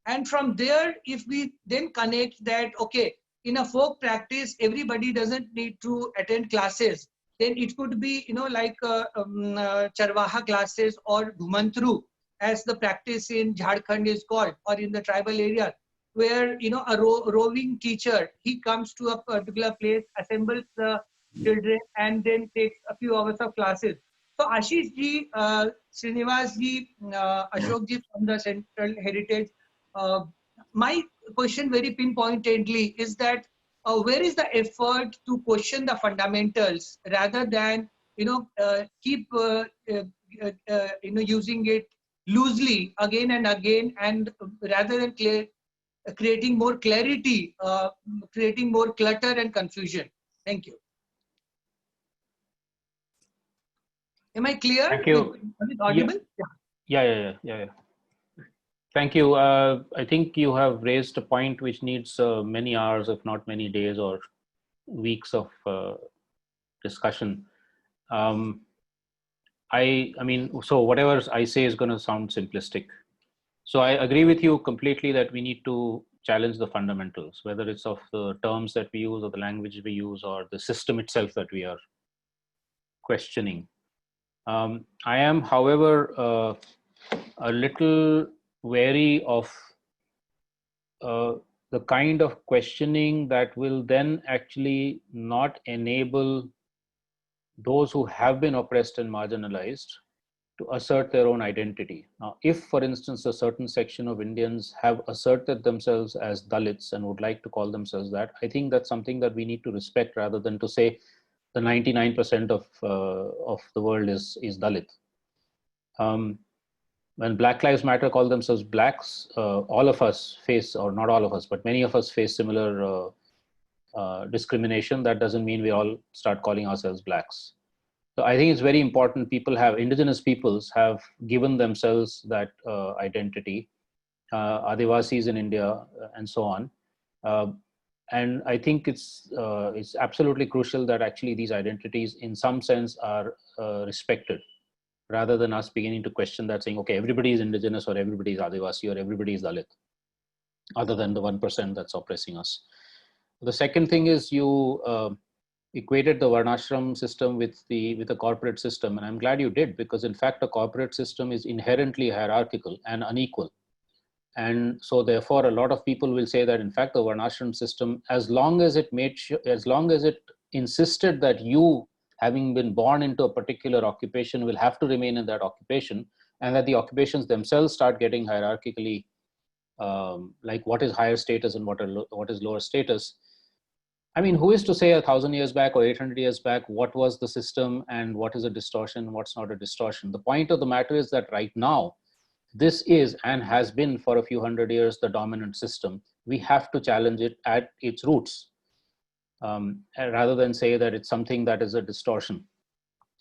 And from there, if we then connect that, okay, in a folk practice, everybody doesn't need to attend classes. Then it could be, like Charvaha classes or Dhumantru, as the practice in Jharkhand is called, or in the tribal area, where a roving teacher, he comes to a particular place, assembles the children, and then takes a few hours of classes. So Ashish ji, Srinivas ji, Ashok ji from the Central Heritage, my question very pinpointedly is that where is the effort to question the fundamentals rather than keep using it loosely again and again, and rather than creating more clarity, creating more clutter and confusion. Thank you. Am I clear? Thank you. Is it audible? Yeah. Thank you. I think you have raised a point which needs many hours, if not many days or weeks of discussion. I mean, so whatever I say is going to sound simplistic. So I agree with you completely that we need to challenge the fundamentals, whether it's of the terms that we use or the language we use or the system itself that we are questioning. I am, however, a little wary of the kind of questioning that will then actually not enable those who have been oppressed and marginalized to assert their own identity. Now, if, for instance, a certain section of Indians have asserted themselves as Dalits and would like to call themselves that, I think that's something that we need to respect rather than to say the 99% of the world is Dalit. When Black Lives Matter call themselves blacks, all of us face, or not all of us, but many of us face similar discrimination. That doesn't mean we all start calling ourselves blacks. So I think it's very important. Indigenous peoples have given themselves that identity, Adivasis in India, and so on. And I think it's absolutely crucial that actually these identities, in some sense, are respected, rather than us beginning to question that, saying, okay, everybody is indigenous, or everybody is Adivasi, or everybody is Dalit, other than the 1% that's oppressing us. The second thing is you equated the Varnashram system with the corporate system, and I'm glad you did, because in fact, a corporate system is inherently hierarchical and unequal. And so therefore, a lot of people will say that, in fact, the Varnashram system, as long as it insisted that you, having been born into a particular occupation, will have to remain in that occupation, and that the occupations themselves start getting hierarchically, like what is higher status and what is lower status. I mean, who is to say 1,000 years back or 800 years back what was the system and what is a distortion, what's not a distortion? The point of the matter is that right now, this is and has been for a few hundred years the dominant system. We have to challenge it at its roots, rather than say that it's something that is a distortion.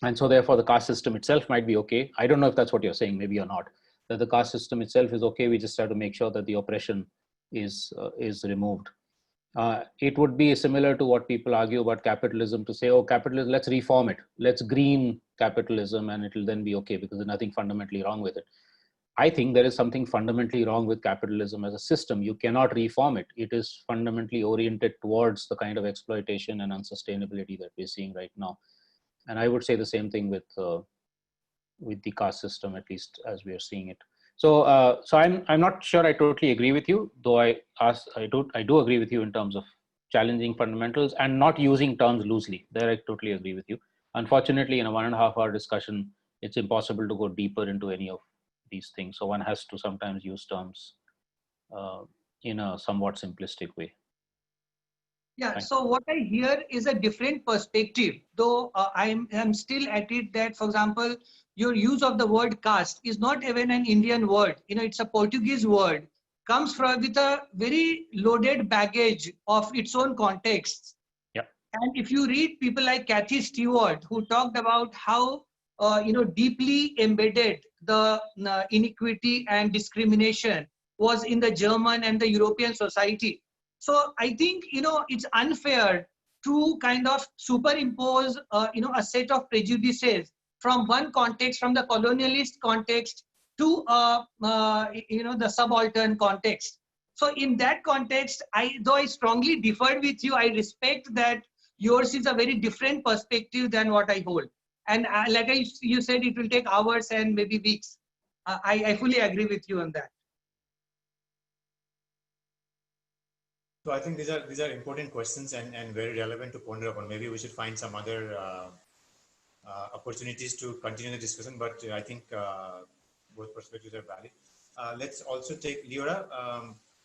And so therefore the caste system itself might be okay. I don't know if that's what you're saying, maybe you're not, that the caste system itself is okay. We just have to make sure that the oppression is removed. It would be similar to what people argue about capitalism, to say, oh, capitalism, let's reform it. Let's green capitalism and it'll then be okay because there's nothing fundamentally wrong with it. I think there is something fundamentally wrong with capitalism as a system. You cannot reform it. It is fundamentally oriented towards the kind of exploitation and unsustainability that we're seeing right now. And I would say the same thing with the caste system, at least as we are seeing it. So, I'm not sure I totally agree with you, though I do agree with you in terms of challenging fundamentals and not using terms loosely. There I totally agree with you. Unfortunately, in a 1.5 hour discussion, it's impossible to go deeper into any of these things. So one has to sometimes use terms in a somewhat simplistic way. Yeah, Thank so what I hear is a different perspective, though I'm still at it that, for example, your use of the word caste is not even an Indian word. It's a Portuguese word, comes from with a very loaded baggage of its own context. Yeah. And if you read people like Kathy Stewart, who talked about how deeply embedded the inequity and discrimination was in the German and the European society. So I think it's unfair to kind of superimpose a set of prejudices from one context, from the colonialist context to the subaltern context. So in that context, though I strongly differed with you, I respect that yours is a very different perspective than what I hold. And like you said, it will take hours and maybe weeks. I fully agree with you on that. So I think these are important questions and very relevant to ponder upon. Maybe we should find some other opportunities to continue the discussion, but I think both perspectives are valid. Let's also take Leora.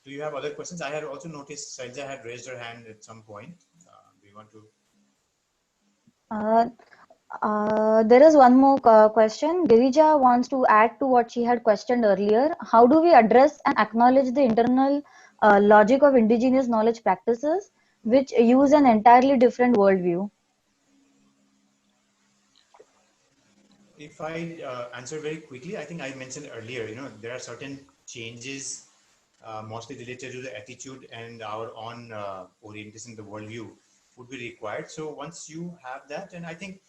Do you have other questions? I had also noticed Saija had raised her hand at some point. Do you want to? There is one more question. Girija wants to add to what she had questioned earlier. How do we address and acknowledge the internal logic of indigenous knowledge practices, which use an entirely different worldview? If I answer very quickly, I think I mentioned earlier, there are certain changes mostly related to the attitude and our own orientation, the worldview would be required. So once you have that, and I think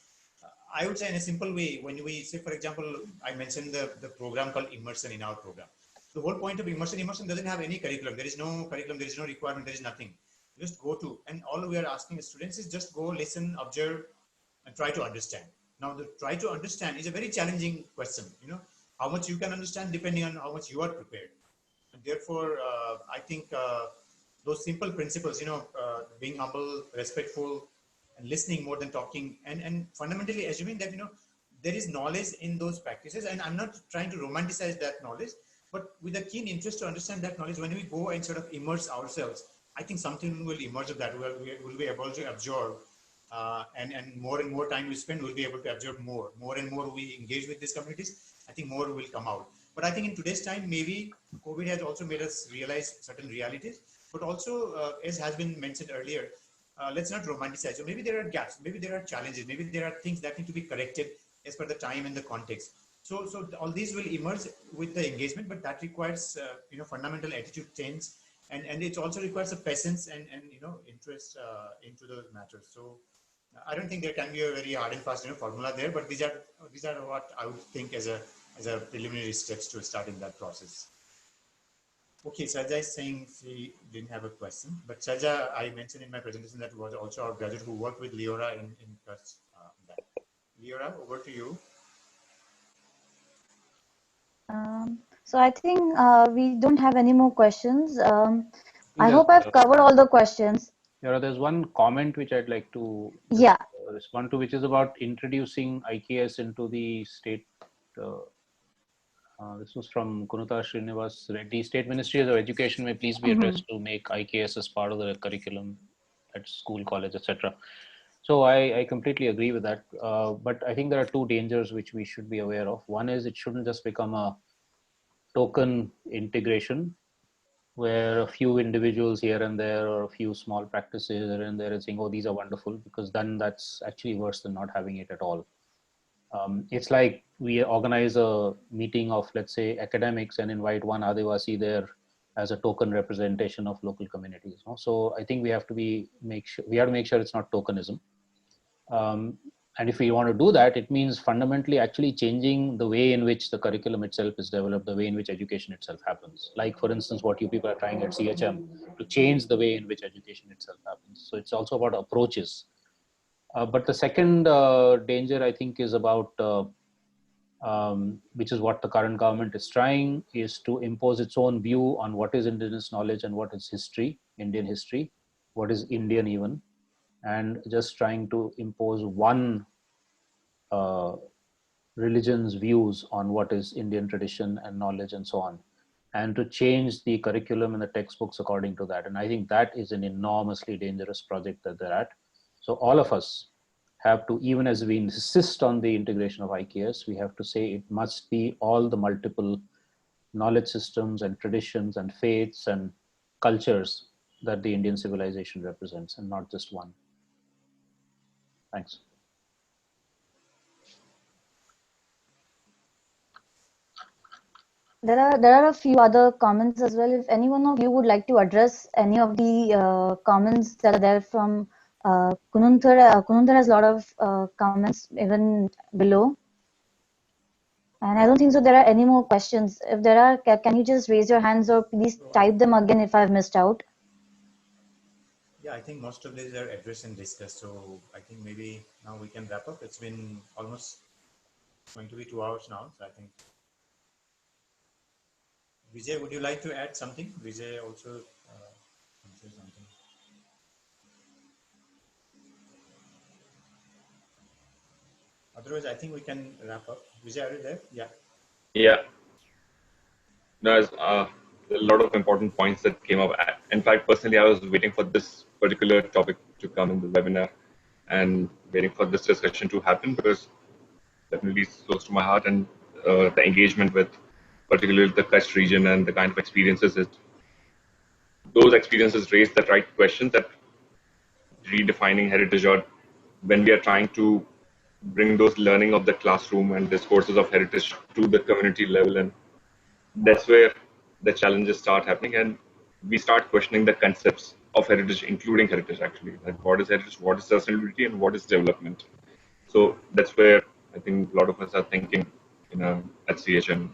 I would say in a simple way, when we say, for example, I mentioned the program called Immersion in our program. The whole point of immersion doesn't have any curriculum. There is no curriculum, there is no requirement, there is nothing. You just go to, and all we are asking students is just go, listen, observe, and try to understand. Now, the try to understand is a very challenging question. How much you can understand depending on how much you are prepared. And therefore, I think those simple principles, being humble, respectful, and listening more than talking, and fundamentally assuming that, there is knowledge in those practices. And I'm not trying to romanticize that knowledge, but with a keen interest to understand that knowledge, when we go and sort of immerse ourselves, I think something will emerge of that. We'll be able to absorb. And more time we spend, we'll be able to absorb more and more we engage with these communities. I think more will come out. But I think in today's time, maybe COVID has also made us realize certain realities, but also, as has been mentioned earlier, let's not romanticize. So maybe there are gaps, maybe there are challenges, maybe there are things that need to be corrected as per the time and the context. So all these will emerge with the engagement, but that requires, fundamental attitude change. And it also requires a patience and interest into the matters. So I don't think there can be a very hard and fast formula there, but these are what I would think as a preliminary steps to starting that process. Okay, Saja is saying she didn't have a question, but Saja, I mentioned in my presentation that was also our graduate who worked with Leora in Kutch. That. Leora, over to you. So I think we don't have any more questions. I Yes. hope I've covered all the questions. There's one comment which I'd like to respond to, which is about introducing IKS into the state. This was from Kunuta Srinivas Reddy. State Ministry of Education may please be addressed to make IKS as part of the curriculum at school, college, etc. So I completely agree with that. But I think there are two dangers which we should be aware of. One is it shouldn't just become a token integration where a few individuals here and there or a few small practices here and there and saying, oh, these are wonderful, because then that's actually worse than not having it at all. It's like we organize a meeting of, let's say, academics and invite one Adivasi there as a token representation of local communities. So I think we have to make sure it's not tokenism. And if we want to do that, it means fundamentally actually changing the way in which the curriculum itself is developed, the way in which education itself happens. Like, for instance, what you people are trying at CHM to change the way in which education itself happens. So it's also about approaches. But the second danger, I think, is about, which is what the current government is trying, is to impose its own view on what is indigenous knowledge and what is history, Indian history, what is Indian even, and just trying to impose one religion's views on what is Indian tradition and knowledge and so on. and to change the curriculum and the textbooks according to that. And I think that is an enormously dangerous project that they're at. So all of us have to, even as we insist on the integration of IKS, we have to say it must be all the multiple knowledge systems and traditions and faiths and cultures that the Indian civilization represents, and not just one. Thanks. There are a few other comments as well. If any one of you would like to address any of the comments that are there from Kununthar has a lot of comments even below. And I don't think so there are any more questions. If there are, can you just raise your hands or please type them again if I've missed out? Yeah, I think most of these are addressed and discussed. So I think maybe now we can wrap up. It's been almost going to be 2 hours now. So I think, Vijay, would you like to add something? Vijay also say something. Otherwise, I think we can wrap up. Vijay, are you there? Yeah. Yeah. There's a lot of important points that came up. In fact, personally, I was waiting for this particular topic to come in the webinar and waiting for this discussion to happen because definitely it's close to my heart, and the engagement with particularly the Kutch region and the kind of experiences those experiences raise the right questions that redefining heritage, or when we are trying to bring those learning of the classroom and discourses of heritage to the community level, and that's where the challenges start happening, and we start questioning the concepts of heritage, including heritage actually, like what is heritage, what is sustainability, and what is development. So that's where I think a lot of us are thinking in at CHM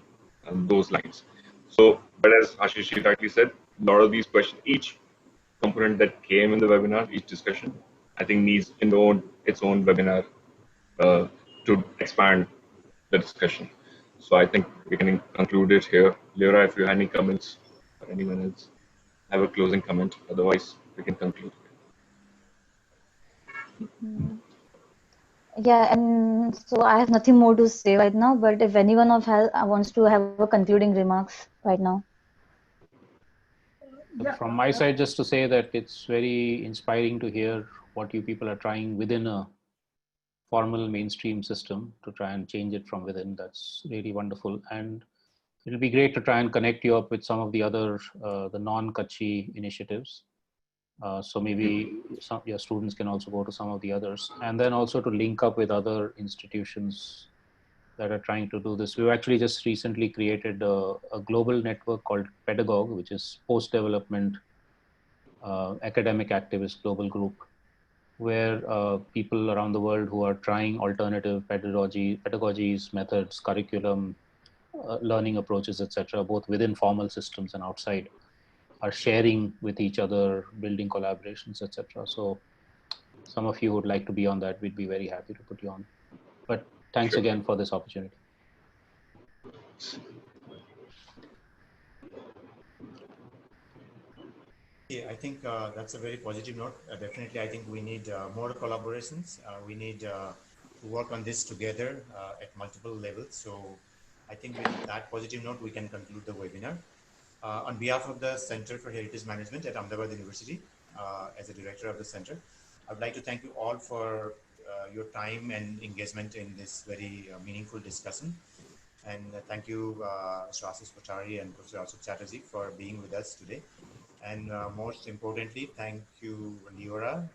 and those lines. So, but as Ashish rightly said, a lot of these questions, each component that came in the webinar, each discussion, I think needs its own webinar to expand the discussion. So I think we can conclude it here. Lyra, if you have any comments, or anyone else have a closing comment, otherwise we can conclude. Yeah, and so I have nothing more to say right now, but if anyone of wants to have a concluding remarks right now. From my side, just to say that it's very inspiring to hear what you people are trying within a formal mainstream system to try and change it from within. That's really wonderful. And it'll be great to try and connect you up with some of the other, the non-Kutchi initiatives. So maybe your students can also go to some of the others, and then also to link up with other institutions that are trying to do this. We've actually just recently created a global network called Pedagogue, which is post-development academic activist global group, where people around the world who are trying alternative pedagogies, methods, curriculum, learning approaches, etc., both within formal systems and outside, are sharing with each other, building collaborations, etc. So some of you would like to be on that, we'd be very happy to put you on. But thanks again for this opportunity. Yeah, I think that's a very positive note. Definitely, I think we need more collaborations. We need to work on this together at multiple levels. So I think with that positive note, we can conclude the webinar. On behalf of the Center for Heritage Management at Ahmedabad University, as a director of the center, I would like to thank you all for your time and engagement in this very meaningful discussion. And thank you, Mr. Ashish Kochari and Professor Ashok Chatterjee for being with us today. And most importantly, thank you, Lyra.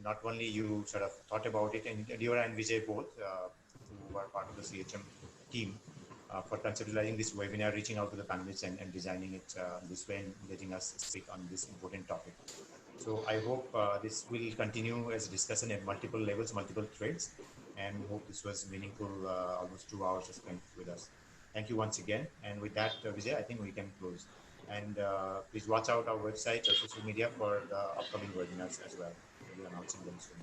Not only you sort of thought about it, and Lyra and Vijay both, who are part of the CHM team, for conceptualizing this webinar, reaching out to the panelists and designing it this way and letting us speak on this important topic. So I hope this will continue as a discussion at multiple levels, multiple threads, and hope this was meaningful, almost 2 hours spent with us. Thank you once again. And with that, Vijay, I think we can close. And please watch out our website or social media for the upcoming webinars as well. We'll be announcing them soon.